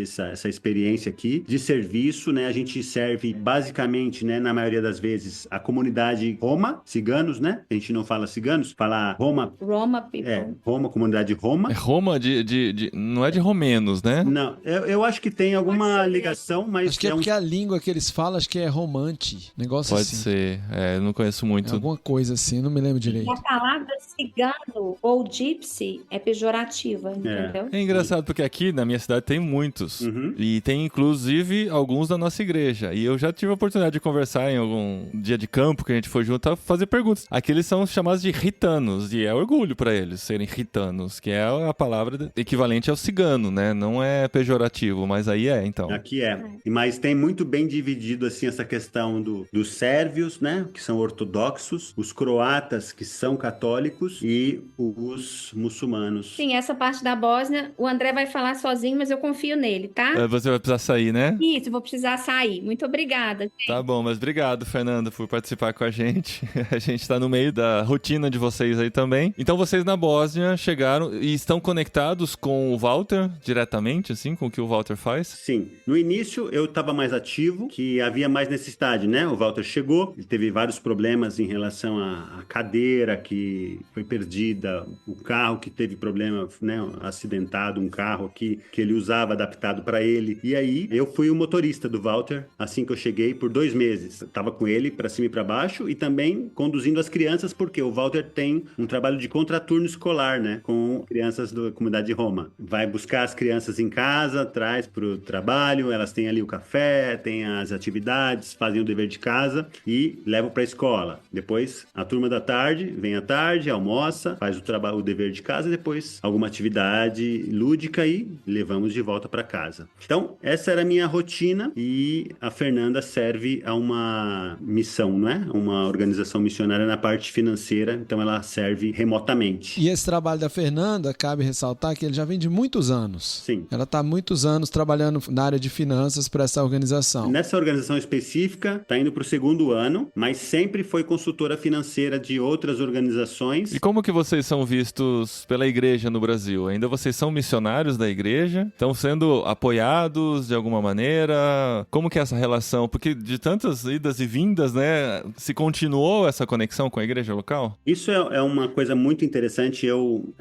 C: essa experiência aqui de serviço, né? A gente serve basicamente, né, na maioria das vezes, a comunidade Roma, ciganos, né? A gente não fala ciganos, fala Roma.
D: Roma people.
C: Roma, comunidade Roma.
A: É Roma não é de romenos, né?
C: Não, eu acho que tem alguma ligação, mas
B: Acho que é porque a língua que eles falam, acho que é romante. Negócio
A: Pode
B: assim.
A: ser. Eu não conheço muito.
B: É alguma coisa assim, não me lembro direito.
D: E a palavra cigano ou gypsy é pejorativa, entendeu?
A: É engraçado porque aqui na minha cidade tem muitos.
C: Uhum.
A: E tem inclusive alguns da nossa igreja. E eu já tive a oportunidade de conversar em algum dia de campo que a gente foi junto a fazer perguntas. Aqui eles são chamados de ritanos. E é orgulho pra eles serem ritanos, que é a palavra equivalente ao cigano, né? Não é pejorativo, mas aí então.
C: Aqui mas tem muito bem dividido assim essa questão dos sérvios, né, que são ortodoxos, os croatas que são católicos e os muçulmanos.
D: Sim, essa parte da Bósnia, o André vai falar sozinho, mas eu confio nele, tá?
A: Você vai precisar sair, né?
D: Isso, vou precisar sair. Muito obrigada, gente.
A: Tá bom, mas obrigado, Fernanda, por participar com a gente. A gente tá no meio da rotina de vocês aí também. Então vocês na Bósnia chegaram e estão conectados com o Walter diretamente, assim, com o que o Walter faz?
C: Sim. No início eu estava mais ativo, que havia mais necessidade, né? O Walter chegou, ele teve vários problemas em relação à cadeira que foi perdida, o carro que teve problema, né? Acidentado, um carro que ele usava adaptado para ele. E aí eu fui o motorista do Walter assim que eu cheguei por 2 meses. Eu tava com ele para cima e para baixo e também conduzindo as crianças, porque o Walter tem um trabalho de contraturno escolar, né? Com crianças da comunidade de Roma. Vai buscar as crianças em casa, traz pro trabalho, elas têm ali o café, têm as atividades, fazem o dever de casa e levam para a escola. Depois, a turma da tarde vem à tarde, almoça, faz o dever de casa, depois alguma atividade lúdica e levamos de volta para casa. Então, essa era a minha rotina e a Fernanda serve a uma missão, não é? Uma organização missionária na parte financeira, então ela serve remotamente.
B: E esse trabalho da Fernanda, cabe ressaltar que ele já vem de muitos anos.
C: Sim.
B: Ela está há muitos anos trabalhando na área de finanças para essa organização.
C: Nessa organização específica, está indo para o 2º ano, mas sempre foi consultora financeira de outras organizações.
A: E como que vocês são vistos pela igreja no Brasil? Ainda vocês são missionários da igreja? Estão sendo apoiados de alguma maneira? Como que é essa relação? Porque de tantas idas e vindas, né, se continuou essa conexão com a igreja local?
C: Isso é uma coisa muito interessante.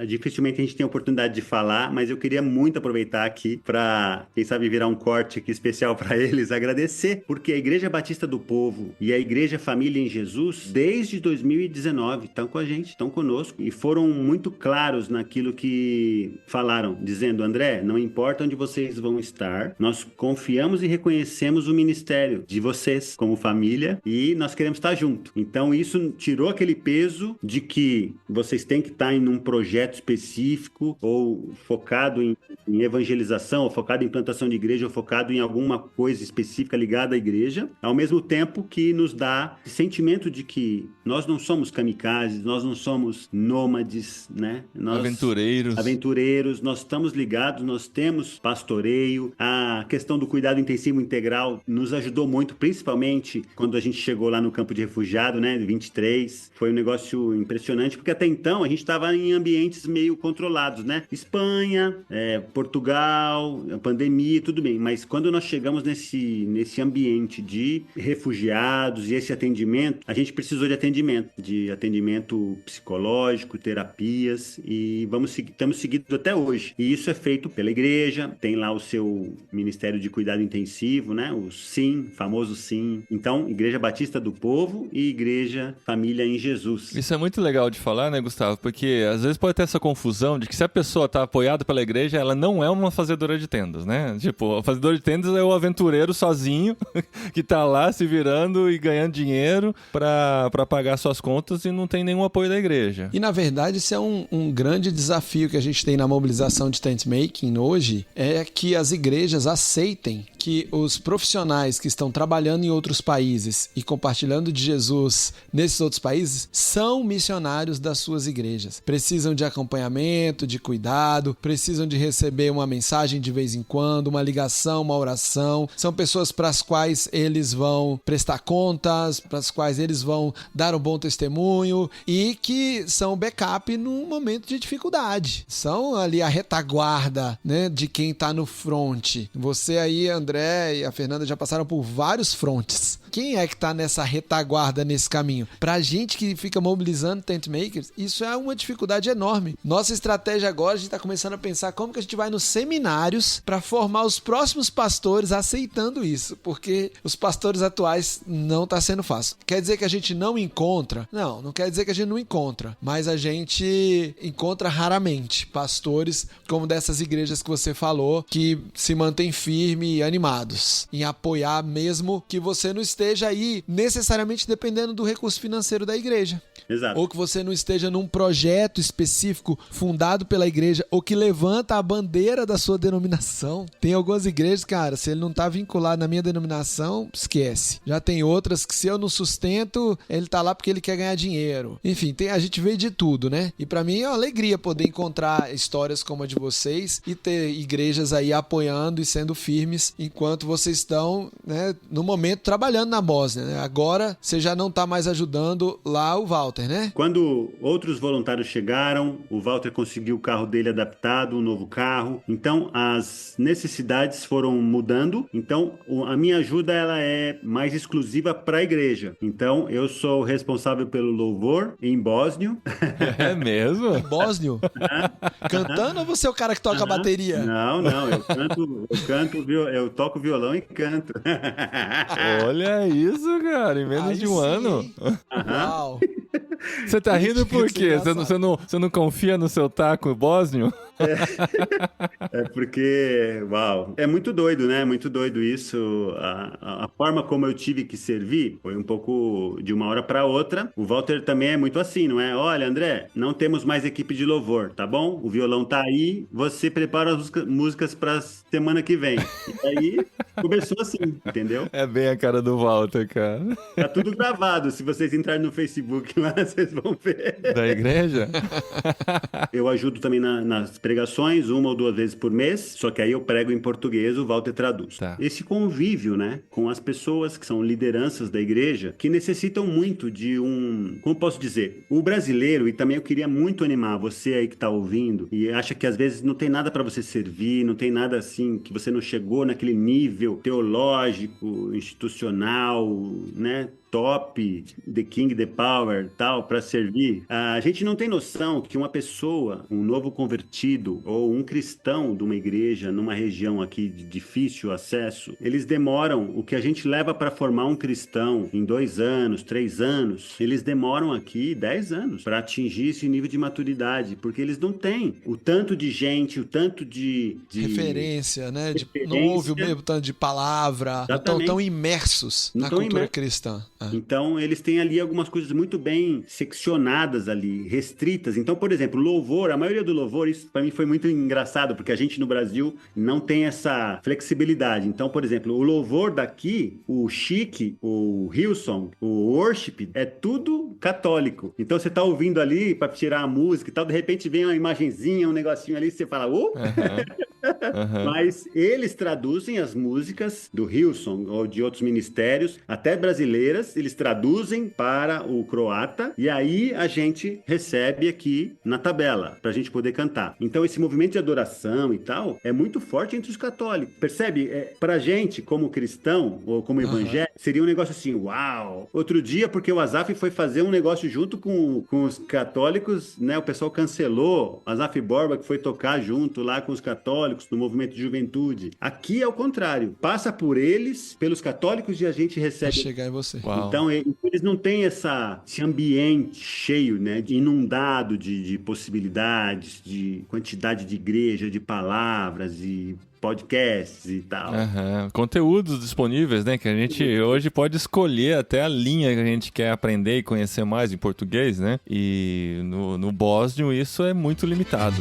C: Dificilmente a gente tem a oportunidade de falar, mas eu queria muito aproveitar aqui para, quem sabe, virar um corte aqui especial para eles, agradecer, porque a Igreja Batista do Povo e a Igreja Família em Jesus, desde 2019, estão com a gente, estão conosco e foram muito claros naquilo que falaram, dizendo: André, não importa onde vocês vão estar, nós confiamos e reconhecemos o ministério de vocês como família e nós queremos estar junto. Então isso tirou aquele peso de que vocês têm que estar em um projeto específico ou focado em evangelização, ou focado em plantação de igreja, ou focado em alguma coisa específica ligada à igreja, ao mesmo tempo que nos dá esse sentimento de que nós não somos kamikazes, nós não somos nômades, né? Aventureiros, nós estamos ligados, nós temos pastoreio, a questão do cuidado intensivo integral nos ajudou muito, principalmente quando a gente chegou lá no campo de refugiado, né, 23, foi um negócio impressionante, porque até então a gente estava em ambientes meio controlados, né? Espanha, Portugal, a pandemia, tudo bem, mas quando nós chegamos nesse ambiente de refugiados e esse atendimento, a gente precisou de atendimento psicológico, terapias, e estamos seguindo até hoje. E isso é feito pela igreja, tem lá o seu Ministério de Cuidado Intensivo, né? O SIM, famoso SIM. Então, Igreja Batista do Povo e Igreja Família em Jesus.
A: Isso é muito legal de falar, né, Gustavo? Porque às vezes pode ter essa confusão de que se a pessoa está apoiada pela igreja, ela não é uma fazedora de tendas, né? Tipo, o fazedor de tendas é o aventureiro sozinho que tá lá se virando e ganhando dinheiro pra pagar suas contas e não tem nenhum apoio da igreja. igreja.
B: E na verdade isso é um grande desafio que a gente tem na mobilização de tent making hoje, é que as igrejas aceitem que os profissionais que estão trabalhando em outros países e compartilhando de Jesus nesses outros países são missionários das suas igrejas. Precisam de acompanhamento, de cuidado, precisam de receber uma mensagem de vez em quando, uma ligação, uma oração. São pessoas para as quais eles vão prestar contas, para as quais eles vão dar um bom testemunho e que são backup num momento de dificuldade. São ali a retaguarda, né, de quem está no front. Você aí, André e a Fernanda já passaram por vários frontes. Quem é que está nessa retaguarda nesse caminho? Pra gente que fica mobilizando tent makers, isso é uma dificuldade enorme. Nossa estratégia agora, a gente está começando a pensar como que a gente vai nos seminários para formar os próximos pastores aceitando isso, porque os pastores atuais não está sendo fácil. Quer dizer que a gente não encontra? Não quer dizer que a gente não encontra, mas a gente encontra raramente pastores como dessas igrejas que você falou, que se mantêm firmes e animados em apoiar mesmo que você não esteja aí necessariamente dependendo do recurso financeiro da igreja.
C: Exato.
B: Ou que você não esteja num projeto específico fundado pela igreja ou que levanta a bandeira da sua denominação. Tem algumas igrejas, cara, se ele não tá vinculado na minha denominação, esquece. Já tem outras que se eu não sustento, ele tá lá porque ele quer ganhar dinheiro. Enfim, a gente vê de tudo, né? E pra mim é uma alegria poder encontrar histórias como a de vocês e ter igrejas aí apoiando e sendo firmes enquanto vocês estão, né, no momento trabalhando na Bósnia, né? Agora você já não tá mais ajudando lá o Walter, né?
C: Quando outros voluntários chegaram, o Walter conseguiu o carro dele adaptado, um novo carro. Então, as necessidades foram mudando. Então, a minha ajuda ela é mais exclusiva para a igreja. Então, eu sou responsável pelo louvor em bósnio.
A: É mesmo?
B: Em bósnio? Cantando ou você é o cara que toca a bateria?
C: Não, eu toco violão e canto.
A: Olha isso, cara, em menos
B: Aí
A: de um
B: sim,
A: ano.
B: hein? Uau!
A: Você tá rindo por quê? Você não confia no seu taco bósnio?
C: É porque, uau, é muito doido, né? Muito doido isso. A forma como eu tive que servir foi um pouco de uma hora para outra. O Walter também é muito assim, não é? Olha, André, não temos mais equipe de louvor, tá bom? O violão tá aí, você prepara as músicas pra semana que vem. E aí, começou assim, entendeu?
A: É bem a cara do Walter, cara.
C: Tá tudo gravado. Se vocês entrarem no Facebook lá, vocês vão ver.
A: Da igreja?
C: Eu ajudo também nas pregações, 1 ou 2 vezes por mês, só que aí eu prego em português, o Walter traduz.
A: Tá.
C: Esse convívio, né, com as pessoas que são lideranças da igreja, que necessitam muito de como posso dizer, o brasileiro, e também eu queria muito animar você aí que tá ouvindo, e acha que às vezes não tem nada para você servir, não tem nada assim, que você não chegou naquele nível teológico, institucional, né, top, the king, the power, tal, para servir. A gente não tem noção que uma pessoa, um novo convertido ou um cristão de uma igreja numa região aqui de difícil acesso, eles demoram, o que a gente leva para formar um cristão em 2 anos, 3 anos, eles demoram aqui 10 anos para atingir esse nível de maturidade, porque eles não têm o tanto de gente, o tanto de
B: referência, né?
C: Referência.
B: Não ouve o mesmo tanto de palavra, não estão tão imersos na cultura cristã.
C: Então, eles têm ali algumas coisas muito bem seccionadas ali, restritas. Então, por exemplo, louvor, a maioria do louvor, isso para mim foi muito engraçado, porque a gente no Brasil não tem essa flexibilidade. Então, por exemplo, o louvor daqui, o chique, o Hillsong, o worship, é tudo católico. Então, você tá ouvindo ali para tirar a música e tal, de repente vem uma imagenzinha, um negocinho ali, você fala, Mas eles traduzem as músicas do Hillsong ou de outros ministérios, até brasileiras, eles traduzem para o croata e aí a gente recebe aqui na tabela pra gente poder cantar. Então esse movimento de adoração e tal é muito forte entre os católicos. Percebe? Pra gente, como cristão ou como evangélico, seria um negócio assim, uau! Outro dia, porque o Azaf foi fazer um negócio junto com os católicos, né? O pessoal cancelou. O Azaf Borba que foi tocar junto lá com os católicos no movimento de juventude. Aqui é o contrário. Passa por eles, pelos católicos e a gente recebe.
B: Vai chegar em você.
A: Uau.
C: Então, eles não têm esse ambiente cheio, né, inundado de possibilidades, de quantidade de igreja, de palavras e podcasts e tal.
A: Conteúdos disponíveis, né? Que a gente hoje pode escolher até a linha que a gente quer aprender e conhecer mais em português, né? E no bósnio isso é muito limitado.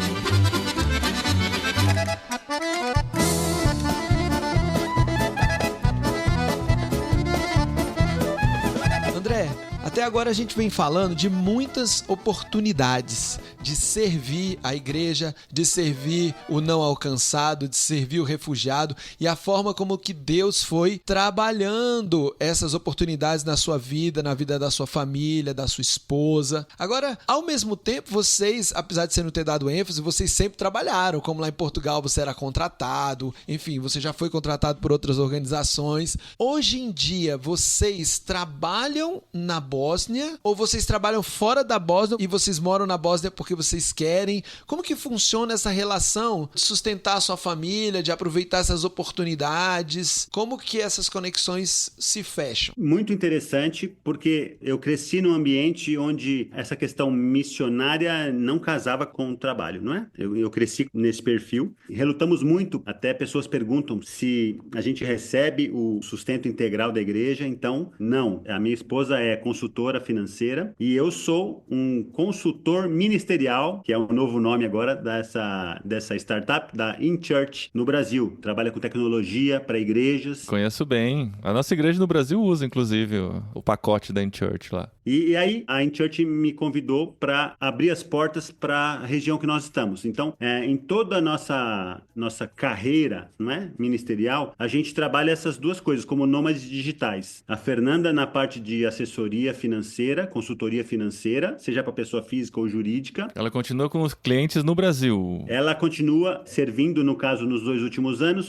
B: André, até agora a gente vem falando de muitas oportunidades de servir a igreja, de servir o não alcançado, de servir o refugiado e a forma como que Deus foi trabalhando essas oportunidades na sua vida, na vida da sua família, da sua esposa. Agora, ao mesmo tempo, vocês, apesar de você não ter dado ênfase, vocês sempre trabalharam, como lá em Portugal você era contratado, enfim, você já foi contratado por outras organizações. Hoje em dia, vocês trabalham na Bósnia ou vocês trabalham fora da Bósnia e vocês moram na Bósnia porque vocês querem? Como que funciona essa relação de sustentar a sua família, de aproveitar essas oportunidades? Como que essas conexões se fecham?
C: Muito interessante, porque eu cresci num ambiente onde essa questão missionária não casava com o trabalho, não é? Eu cresci nesse perfil. Relutamos muito, até pessoas perguntam se a gente recebe o sustento integral da igreja. Então, não. A minha esposa é consultora financeira e eu sou um consultor ministerial, que é o novo nome agora dessa startup, da InChurch no Brasil. Trabalha com tecnologia para igrejas.
A: Conheço bem. A nossa igreja no Brasil usa, inclusive, o pacote da InChurch lá.
C: E aí a InChurch me convidou para abrir as portas para a região que nós estamos. Então, em toda a nossa carreira, não é, ministerial, a gente trabalha essas duas coisas como nômades digitais. A Fernanda na parte de assessoria financeira, consultoria financeira, seja para pessoa física ou jurídica.
A: Ela continua com os clientes no Brasil.
C: Ela continua servindo, no caso, nos 2 últimos anos,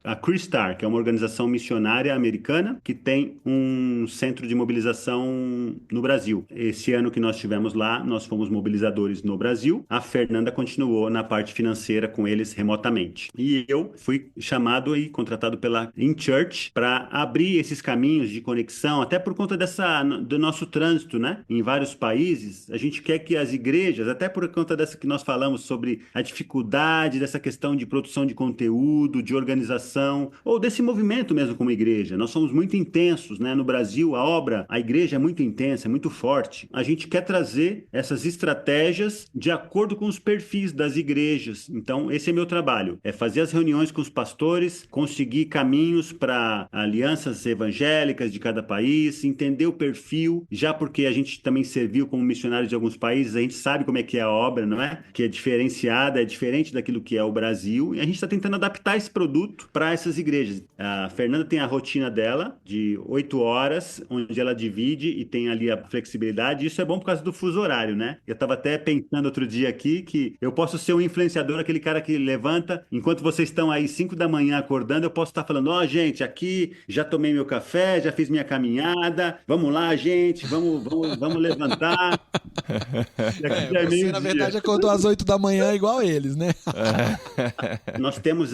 C: a CRISTAR, que é uma organização missionária americana que tem um centro de mobilização no Brasil. Esse ano que nós estivemos lá, nós fomos mobilizadores no Brasil. A Fernanda continuou na parte financeira com eles remotamente. E eu fui chamado e contratado pela InChurch para abrir esses caminhos de conexão, até por conta do nosso trânsito, né? Em vários países, a gente quer que as igrejas, até por conta dessa que nós falamos sobre a dificuldade dessa questão de produção de conteúdo, de organização, ou desse movimento mesmo como igreja. Nós somos muito intensos, né? No Brasil, a igreja é muito intensa, é muito forte. A gente quer trazer essas estratégias de acordo com os perfis das igrejas. Então, esse é meu trabalho. É fazer as reuniões com os pastores, conseguir caminhos para alianças evangélicas de cada país, entender o perfil, já porque a gente também serviu como missionário de alguns países, a gente sabe como é que é a obra, não é? Que é diferenciada, é diferente daquilo que é o Brasil, e a gente está tentando adaptar esse produto para essas igrejas. A Fernanda tem a rotina dela, de 8 horas, onde ela divide e tem ali a flexibilidade. Isso é bom por causa do fuso horário, né? Eu estava até pensando outro dia aqui que eu posso ser um influenciador, aquele cara que levanta, enquanto vocês estão aí 5 da manhã acordando, eu posso estar falando, gente, aqui já tomei meu café, já fiz minha caminhada, vamos lá, gente, vamos levantar.
B: Você, na verdade, acordou às 8 da manhã igual eles, né?
C: Nós temos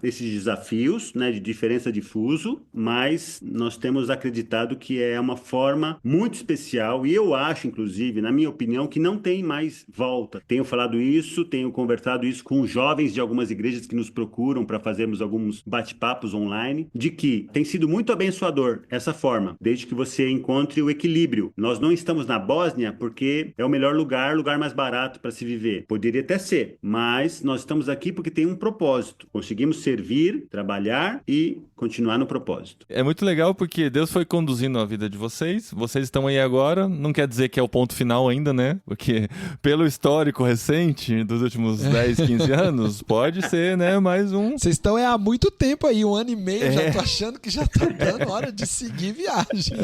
C: esses desafios, né, de diferença de fuso, mas nós temos acreditado que é uma forma muito especial e eu acho, inclusive, na minha opinião, que não tem mais volta. Tenho falado isso, tenho conversado isso com jovens de algumas igrejas que nos procuram para fazermos alguns bate-papos online, de que tem sido muito abençoador essa forma, desde que você encontre o equilíbrio. Nós não estamos na Bósnia porque é o melhor lugar mais barato para se viver. Poderia até ser, mas nós estamos aqui porque tem um propósito. Conseguimos servir, trabalhar e continuar no propósito.
A: É muito legal porque Deus foi conduzindo a vida de vocês estão aí agora, não quer dizer que é o ponto final ainda, né? Porque pelo histórico recente dos últimos 10, 15 anos, pode ser, né, mais um...
B: Vocês estão há muito tempo aí, 1 ano e meio, já tô achando que já tá dando hora de seguir viagem.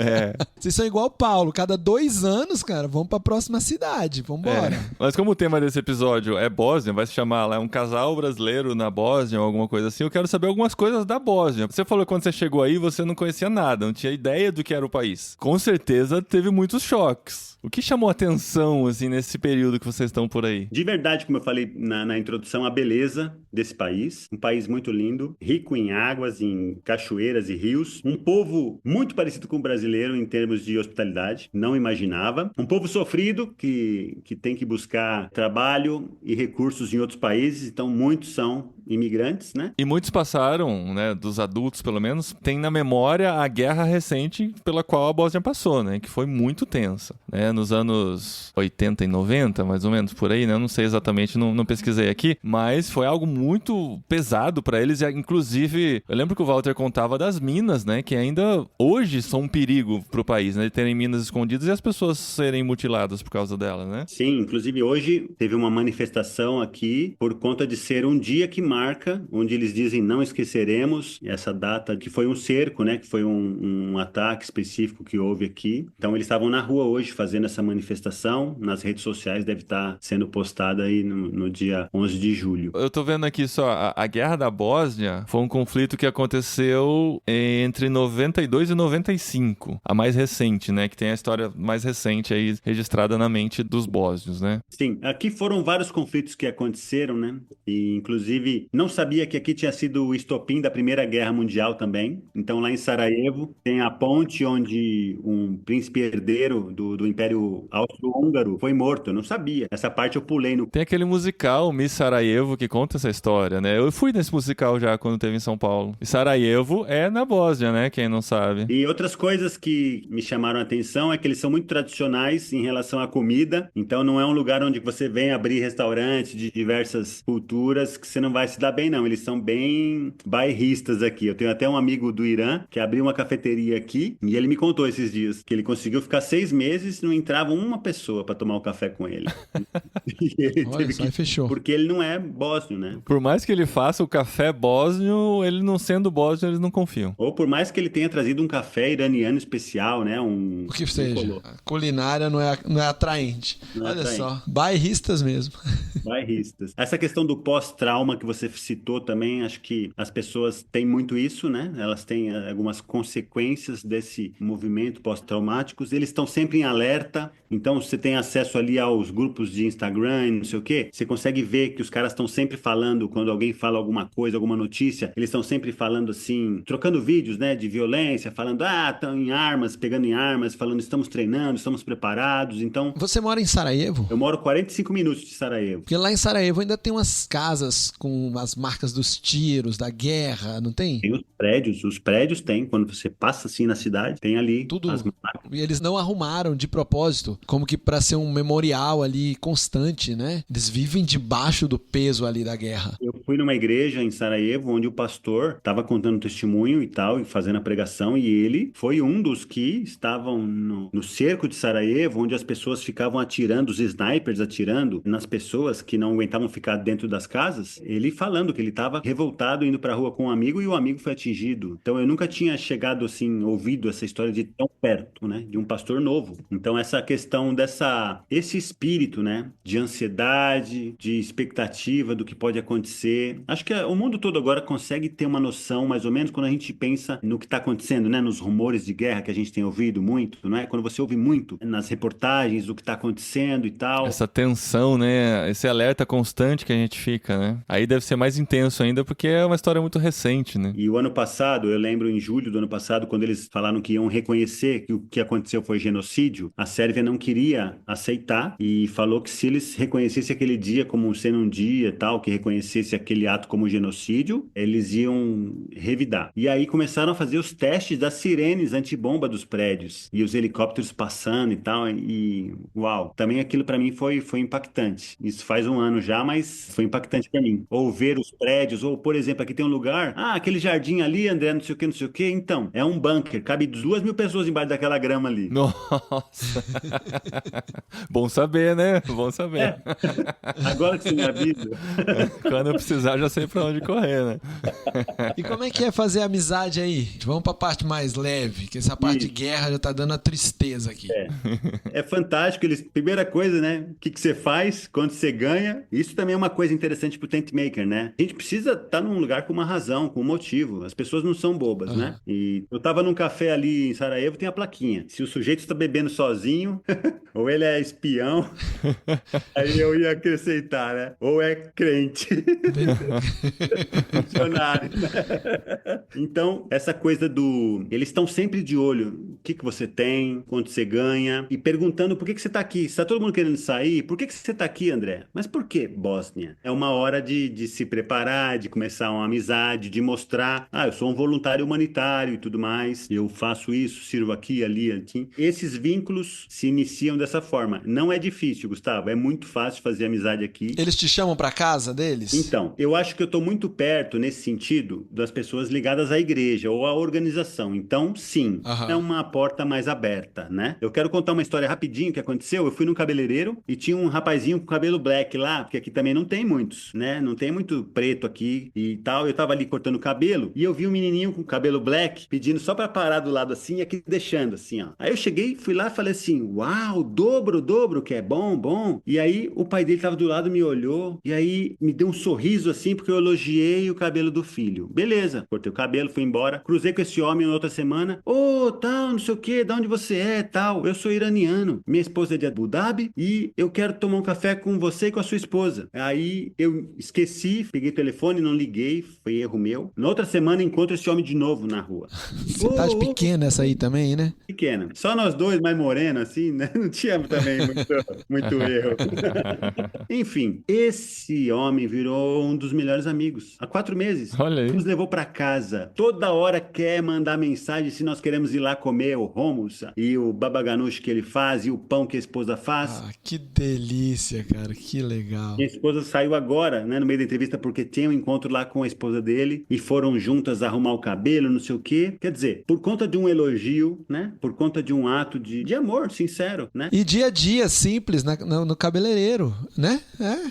B: Vocês são igual o Paulo, cada 2 anos, cara, vamos pra próxima cidade, vambora.
A: Mas como o tema desse episódio é Bósnia, vai se chamar lá um casal brasileiro na Bósnia ou alguma coisa assim, eu quero saber algumas coisas da Bósnia. Você falou que quando você chegou aí, você não conhecia nada, não tinha ideia do que era o país. Com certeza teve muitos choques. O que chamou a atenção, assim, nesse período que vocês estão por aí?
C: De verdade, como eu falei na introdução, a beleza desse país. Um país muito lindo, rico em águas, em cachoeiras e rios. Um povo muito parecido com o brasileiro em termos de hospitalidade. Não imaginava. Um povo sofrido que tem que buscar trabalho e recursos em outros países. Então, muitos são imigrantes, né?
A: E muitos passaram, né, dos adultos pelo menos, tem na memória a guerra recente pela qual a Bósnia passou, né, que foi muito tensa, né, nos anos 80 e 90, mais ou menos por aí, né, eu não sei exatamente, não pesquisei aqui, mas foi algo muito pesado para eles, e inclusive, eu lembro que o Walter contava das minas, né, que ainda hoje são um perigo pro país, né, de terem minas escondidas e as pessoas serem mutiladas por causa dela, né?
C: Sim, inclusive hoje teve uma manifestação aqui por conta de ser um dia que marca, onde eles dizem não esqueceremos essa data, que foi um cerco, né, que foi um ataque específico que houve aqui. Então eles estavam na rua hoje fazendo essa manifestação, nas redes sociais deve estar sendo postada aí no dia 11 de julho.
A: Eu tô vendo aqui só, a Guerra da Bósnia foi um conflito que aconteceu entre 92 e 95, a mais recente, né, que tem a história mais recente aí registrada na mente dos bósnios, né?
C: Sim, aqui foram vários conflitos que aconteceram, né? E inclusive não sabia que aqui tinha sido o estopim da Primeira Guerra Mundial também. Então lá em Sarajevo tem a ponte onde um príncipe herdeiro do Império Austro-Húngaro foi morto. Eu não sabia. Essa parte eu pulei no...
A: Tem aquele musical, Miss Sarajevo, que conta essa história, né? Eu fui nesse musical já quando teve em São Paulo. E Sarajevo é na Bósnia, né? Quem não sabe.
C: E outras coisas que me chamaram a atenção é que eles são muito tradicionais em relação à comida. Então não é um lugar onde você vem abrir restaurante de diversas culturas que você não vai se dar bem, não. Eles são bem bairristas aqui. Eu tenho até um amigo do Irã que abriu uma cafeteria aqui e ele me contou esses dias que ele conseguiu ficar 6 meses e não entrava uma pessoa para tomar o café com ele. E ele
B: Olha
C: teve
B: só,
C: que...
B: e fechou.
C: Porque ele não é bósnio, né?
A: Por mais que ele faça o café bósnio, ele não sendo bósnio, eles não confiam.
C: Ou por mais que ele tenha trazido um café iraniano especial, né?
B: O que seja, a culinária não é atraente.
C: Não é
B: Olha
C: atraente.
B: só, bairristas mesmo.
C: Bairristas. Essa questão do pós-trauma que você citou também, acho que as pessoas têm muito isso, né? Elas têm algumas consequências desse movimento pós-traumáticos. Eles estão sempre em alerta. Então, você tem acesso ali aos grupos de Instagram e não sei o quê. Você consegue ver que os caras estão sempre falando, quando alguém fala alguma coisa, alguma notícia, eles estão sempre falando assim, trocando vídeos, né, de violência, falando, estão em armas, pegando em armas, falando, estamos treinando, estamos preparados. Então,
B: Você mora em Sarajevo?
C: eu moro 45 minutos de Sarajevo.
B: Porque lá em Sarajevo ainda tem umas casas com as marcas dos tiros, da guerra, não tem?
C: Tem os prédios tem, quando você passa assim na cidade, tem ali
B: Tudo.
C: as marcas.
B: E eles não arrumaram de propósito, como que pra ser um memorial ali constante, né? Eles vivem debaixo do peso ali da guerra.
C: Eu fui numa igreja em Sarajevo, onde o pastor estava contando testemunho e tal, e fazendo a pregação, e ele foi um dos que estavam no cerco de Sarajevo, onde as pessoas ficavam atirando, os snipers atirando nas pessoas que não aguentavam ficar dentro das casas. Ele falando que ele estava revoltado indo pra rua com um amigo e o amigo foi atingido. Então eu nunca tinha chegado assim, ouvido essa história de tão perto, né? De um pastor novo. Então essa questão esse espírito, né? De ansiedade, de expectativa do que pode acontecer. Acho que o mundo todo agora consegue ter uma noção, mais ou menos, quando a gente pensa no que está acontecendo, né? Nos rumores de guerra que a gente tem ouvido muito, né? Quando você ouve muito nas reportagens do que está acontecendo e tal.
A: Essa tensão, né? Esse alerta constante que a gente fica, né? Aí deve ser mais intenso ainda, porque é uma história muito recente, né?
C: E o ano passado, eu lembro em julho do ano passado, quando eles falaram que iam reconhecer que o que aconteceu foi genocídio, a Sérvia não queria aceitar e falou que se eles reconhecessem aquele dia como sendo um dia tal, que reconhecesse aquele ato como genocídio, eles iam revidar. E aí começaram a fazer os testes das sirenes antibomba dos prédios e os helicópteros passando e tal, e uau, também aquilo para mim foi impactante. Isso faz um ano já, mas foi impactante para mim. Ou ver os prédios, ou por exemplo, aqui tem um lugar, aquele jardim ali, André, não sei o que, não sei o que, então, é um bunker, cabe 2.000 pessoas embaixo daquela grama ali.
A: Nossa! Bom saber, né? Bom saber.
C: Agora que você me avisa.
A: Quando eu precisar, já sei pra onde correr, né?
B: E como é que é fazer amizade aí? Vamos pra parte mais leve, que essa parte de guerra já tá dando a tristeza aqui.
C: É fantástico. Primeira coisa, né? O que você faz quando você ganha? Isso também é uma coisa interessante pro tent maker, né? A gente precisa estar num lugar com uma razão, com um motivo. As pessoas não são bobas, né? E eu tava num café ali em Sarajevo, tem a plaquinha. Se o sujeito está bebendo sozinho, ou ele é espião, aí eu ia acrescentar, né? Ou é crente. Funcionário. Então, essa coisa do... Eles estão sempre de olho. O que você tem, quanto você ganha, e perguntando por que você está aqui. Se está todo mundo querendo sair, por que você está aqui, André? Mas por que Bósnia? É uma hora de se preparar, de começar uma amizade, de mostrar, eu sou um voluntário humanitário e tudo mais, eu faço isso, sirvo aqui, ali, aqui. Esses vínculos se iniciam dessa forma. Não é difícil, Gustavo, é muito fácil fazer amizade aqui.
B: Eles te chamam pra casa deles?
C: Então, eu acho que eu tô muito perto, nesse sentido, das pessoas ligadas à igreja ou à organização. Então, sim, é uma porta mais aberta, né? Eu quero contar uma história rapidinho que aconteceu. Eu fui num cabeleireiro e tinha um rapazinho com cabelo black lá, porque aqui também não tem muitos, né? Não tem muito preto aqui e tal. Eu tava ali cortando o cabelo e eu vi um menininho com cabelo black pedindo só pra parar do lado assim e aqui deixando assim, ó. Aí eu cheguei, fui lá e falei assim, uau, dobro, que é bom. E aí o pai dele tava do lado, me olhou e aí me deu um sorriso assim porque eu elogiei o cabelo do filho. Beleza, cortei o cabelo, fui embora. Cruzei com esse homem na outra semana. Tal, não sei o que, de onde você é, tal. Eu sou iraniano. Minha esposa é de Abu Dhabi e eu quero tomar um café com você e com a sua esposa. Aí eu esqueci, peguei o telefone, não liguei, foi erro meu. Na outra semana encontro esse homem de novo na rua.
B: Cidade pequena essa aí também, né?
C: Pequena. Só nós dois, mais moreno assim, né? Não tinha também muito erro. Enfim, esse homem virou um dos melhores amigos. Há 4 meses.
A: Olha aí.
C: Nos levou pra casa. Toda hora quer mandar mensagem se nós queremos ir lá comer o hummus e o babaganush que ele faz e o pão que a esposa faz.
B: Que delícia, cara. Que legal.
C: Minha esposa saiu agora, né, no meio da entrevista porque tem um encontro lá com a esposa dele e foram juntas arrumar o cabelo, não sei o quê. Quer dizer, por conta de um elogio, né? Por conta de um ato de amor sincero, né?
B: E dia a dia, simples, no cabeleireiro, né?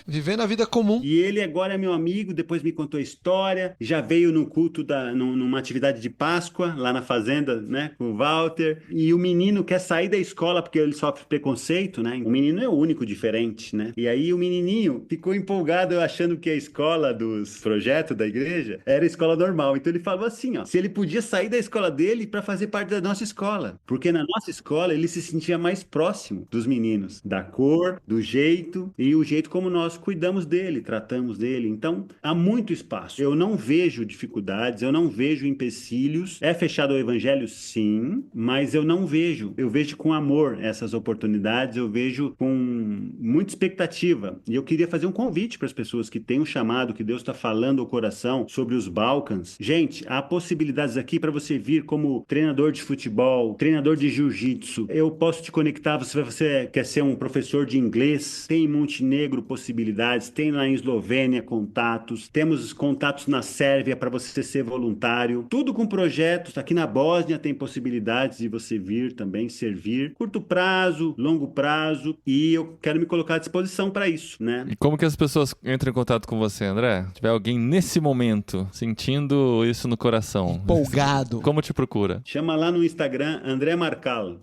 B: Vivendo a vida comum.
C: E ele agora é meu amigo, depois me contou a história, já veio no culto, numa atividade de Páscoa, lá na fazenda, né, com o Walter, e o menino quer sair da escola porque ele sofre preconceito, né? O menino é o único diferente, né? E aí o menininho ficou empolgado achando que a escola dos projetos da igreja era a escola normal. Então ele falou assim, ó, se ele podia sair da escola dele para fazer parte da nossa escola, porque na nossa escola ele se sentia mais próximo dos meninos, da cor, do jeito e o jeito como nós cuidamos dele, tratamos dele. Então há muito espaço. Eu não vejo dificuldades, eu não vejo empecilhos. É fechado ao evangelho? Sim, mas eu não vejo. Eu vejo com amor essas oportunidades, eu vejo com muita expectativa. E eu queria fazer um convite para as pessoas que têm um chamado, que Deus está falando ao coração sobre os Balcãs. Gente, há possibilidades aqui para você vir como treinador de futebol, treinador de jiu-jitsu. Eu posso te conectar, você quer ser um professor de inglês, tem em Montenegro possibilidades, tem lá em Eslovênia contatos, temos contatos na Sérvia para você ser voluntário, tudo com projetos. Aqui na Bósnia tem possibilidades de você vir também servir, curto prazo, longo prazo, e eu quero me colocar à disposição para isso, né?
A: E como que as pessoas entram em contato com você, André? Se tiver alguém nesse momento sentindo isso no coração,
B: empolgado,
A: como te procura?
C: Chama lá no Instagram André Marcal.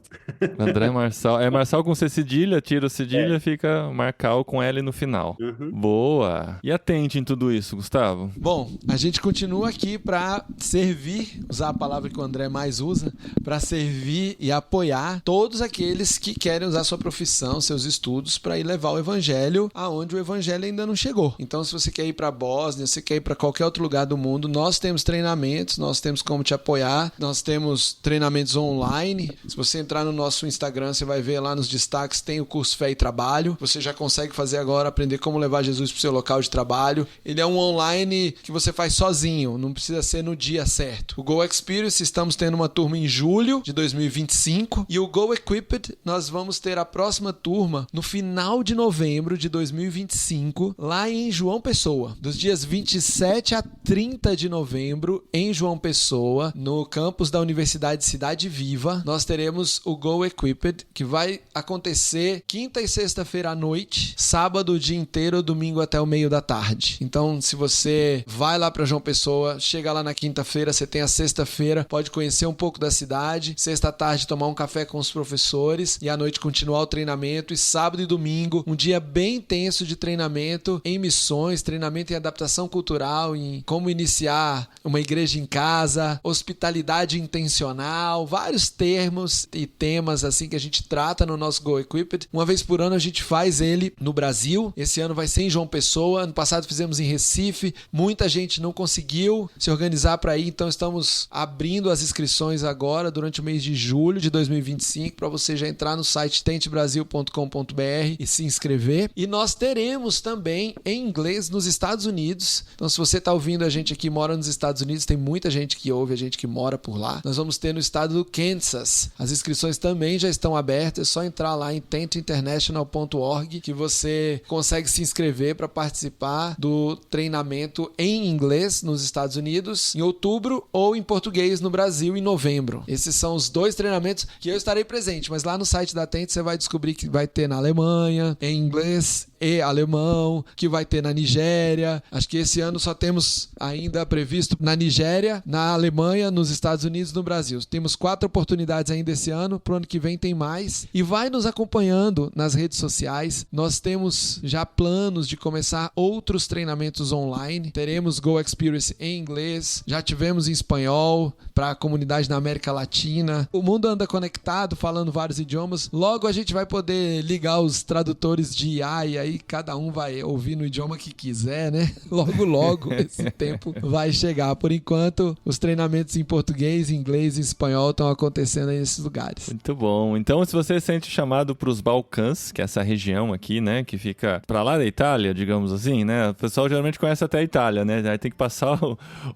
A: André Marçal. É Marçal com C cedilha, tira o cedilha, fica Marcal com L no final. Boa! E atente em tudo isso, Gustavo.
B: Bom, a gente continua aqui para servir, usar a palavra que o André mais usa, para servir e apoiar todos aqueles que querem usar sua profissão, seus estudos, para ir levar o evangelho aonde o evangelho ainda não chegou. Então, se você quer ir para a Bósnia, se quer ir para qualquer outro lugar do mundo, nós temos treinamentos, nós temos como te apoiar, nós temos treinamentos online. Se você entrar no nosso Instagram, você vai ver lá nos destaques, tem o curso Fé e Trabalho. Você já consegue fazer agora, aprender como levar Jesus para o seu local de trabalho. Ele é um online que você faz sozinho, não precisa ser no dia certo. O Go Experience, estamos tendo uma turma em julho de 2025 e o Go Equipped, nós vamos ter a próxima turma no final de novembro de 2025, lá em João Pessoa, dos dias 27 a 30 de novembro, em João Pessoa, no campus da Universidade Cidade Viva. Nós teremos o Go Equipped, que vai acontecer quinta e sexta-feira à noite, sábado o dia inteiro, domingo até o meio da tarde. Então, se você vai lá para João Pessoa, chega lá na quinta-feira, você tem a sexta-feira, pode conhecer um pouco da cidade, sexta tarde tomar um café com os professores e à noite continuar o treinamento, e sábado e domingo, um dia bem intenso de treinamento em missões, treinamento em adaptação cultural, em como iniciar uma igreja em casa, hospitalidade intencional, vários termos e temas assim que a gente trata no nosso Go Equipped. Uma vez por ano a gente faz ele no Brasil. Esse ano vai ser em João Pessoa. Ano passado fizemos em Recife. Muita gente não conseguiu se organizar para ir, então estamos abrindo as inscrições agora durante o mês de julho de 2025 para você já entrar no site tentebrasil.com.br e se inscrever. E nós teremos também em inglês nos Estados Unidos. Então, se você está ouvindo a gente aqui, mora nos Estados Unidos, tem muita gente que ouve a gente que mora por lá. Nós vamos ter no estado do Kansas. As inscrições também já estão abertas, é só entrar lá em tentointernational.org que você consegue se inscrever para participar do treinamento em inglês nos Estados Unidos em outubro ou em português no Brasil em novembro. Esses são os 2 treinamentos que eu estarei presente, mas lá no site da Tente você vai descobrir que vai ter na Alemanha, em inglês e alemão, que vai ter na Nigéria. Acho que esse ano só temos ainda previsto na Nigéria, na Alemanha, nos Estados Unidos e no Brasil. Temos 4 oportunidades ainda esse ano, pro ano que vem tem mais. E vai nos acompanhando nas redes sociais. Nós temos já planos de começar outros treinamentos online. Teremos Go Experience em inglês, já tivemos em espanhol para a comunidade na América Latina. O mundo anda conectado, falando vários idiomas. Logo a gente vai poder ligar os tradutores de IA e aí cada um vai ouvir no idioma que quiser, né? Logo esse tempo vai chegar. Por enquanto, os treinamentos em português, inglês e espanhol estão acontecendo aí nesses lugares.
A: Muito bom. Então, se você sente chamado para os Balcãs, que é essa região aqui, né, que fica para lá da Itália, digamos assim, né? O pessoal geralmente conhece até a Itália, né? Aí tem que passar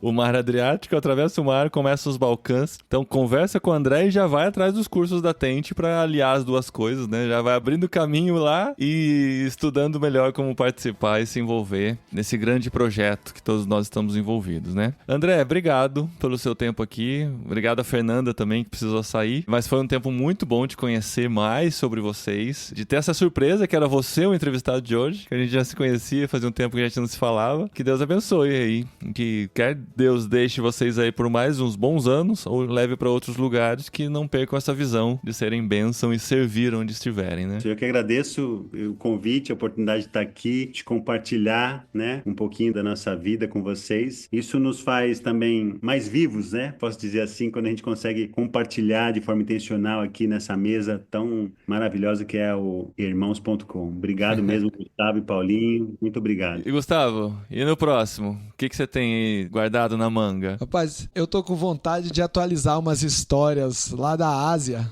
A: o Mar Adriático, atravessa o mar, começa os Balcãs. Então, conversa com o André e já vai atrás dos cursos da Tente para aliar as duas coisas, né? Já vai abrindo caminho lá e estudando melhor como participar e se envolver nesse grande projeto que todos nós estamos envolvidos, né? André, obrigado pelo seu tempo aqui. Obrigado a Fernanda também, que precisou sair. Mas foi um tempo muito bom de conhecer mais sobre vocês, de ter essa surpresa que era você o entrevistado de hoje, que a gente já se conhecia, fazia um tempo que a gente não se falava. Que Deus abençoe aí. Que quer Deus deixe vocês aí por mais uns bons anos ou leve para outros lugares, que não percam essa visão de serem bênção e servir onde estiverem, né?
C: Eu que agradeço o convite, a oportunidade de estar aqui, de compartilhar, né, um pouquinho da nossa vida com vocês. Isso nos faz também mais vivos, né? Posso dizer assim, quando a gente consegue compartilhar de forma intencional aqui nessa mesa tão maravilhosa que é o irmãos.com. Obrigado mesmo, Gustavo e Paulinho. Muito obrigado.
A: E Gustavo, e no próximo? O que você tem aí guardado na manga?
B: Rapaz, eu tô com vontade de atualizar umas histórias lá da Ásia.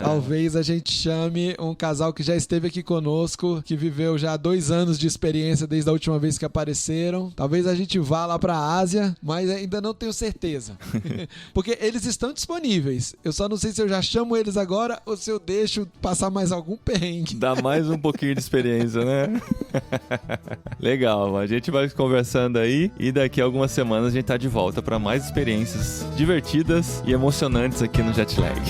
B: Talvez a gente chame um casal que já esteve aqui conosco, que viveu já 2 anos de experiência desde a última vez que apareceram. Talvez a gente vá lá pra Ásia, mas ainda não tenho certeza. Porque eles estão disponíveis. Eu só não sei se eu já chamo eles agora ou se eu deixo passar mais algum perrengue.
A: Dá mais um pouquinho de experiência, né? Legal, a gente vai conversando aí e daqui a algumas semanas a gente tá de volta para mais experiências divertidas e emocionantes aqui no Jetlag.